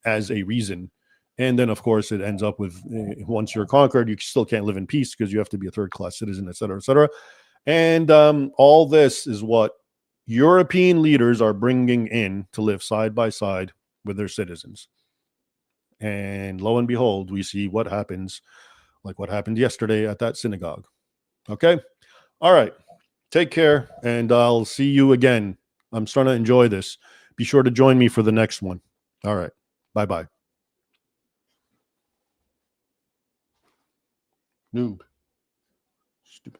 as a reason. And then, of course, it ends up with once you're conquered, you still can't live in peace because you have to be a third-class citizen, et cetera, et cetera. And all this is what European leaders are bringing in to live side by side with their citizens. And lo and behold, we see what happens, like what happened yesterday at that synagogue. Okay. All right. Take care, and I'll see you again. I'm starting to enjoy this. Be sure to join me for the next one. All right. Bye-bye. Noob. Stupid.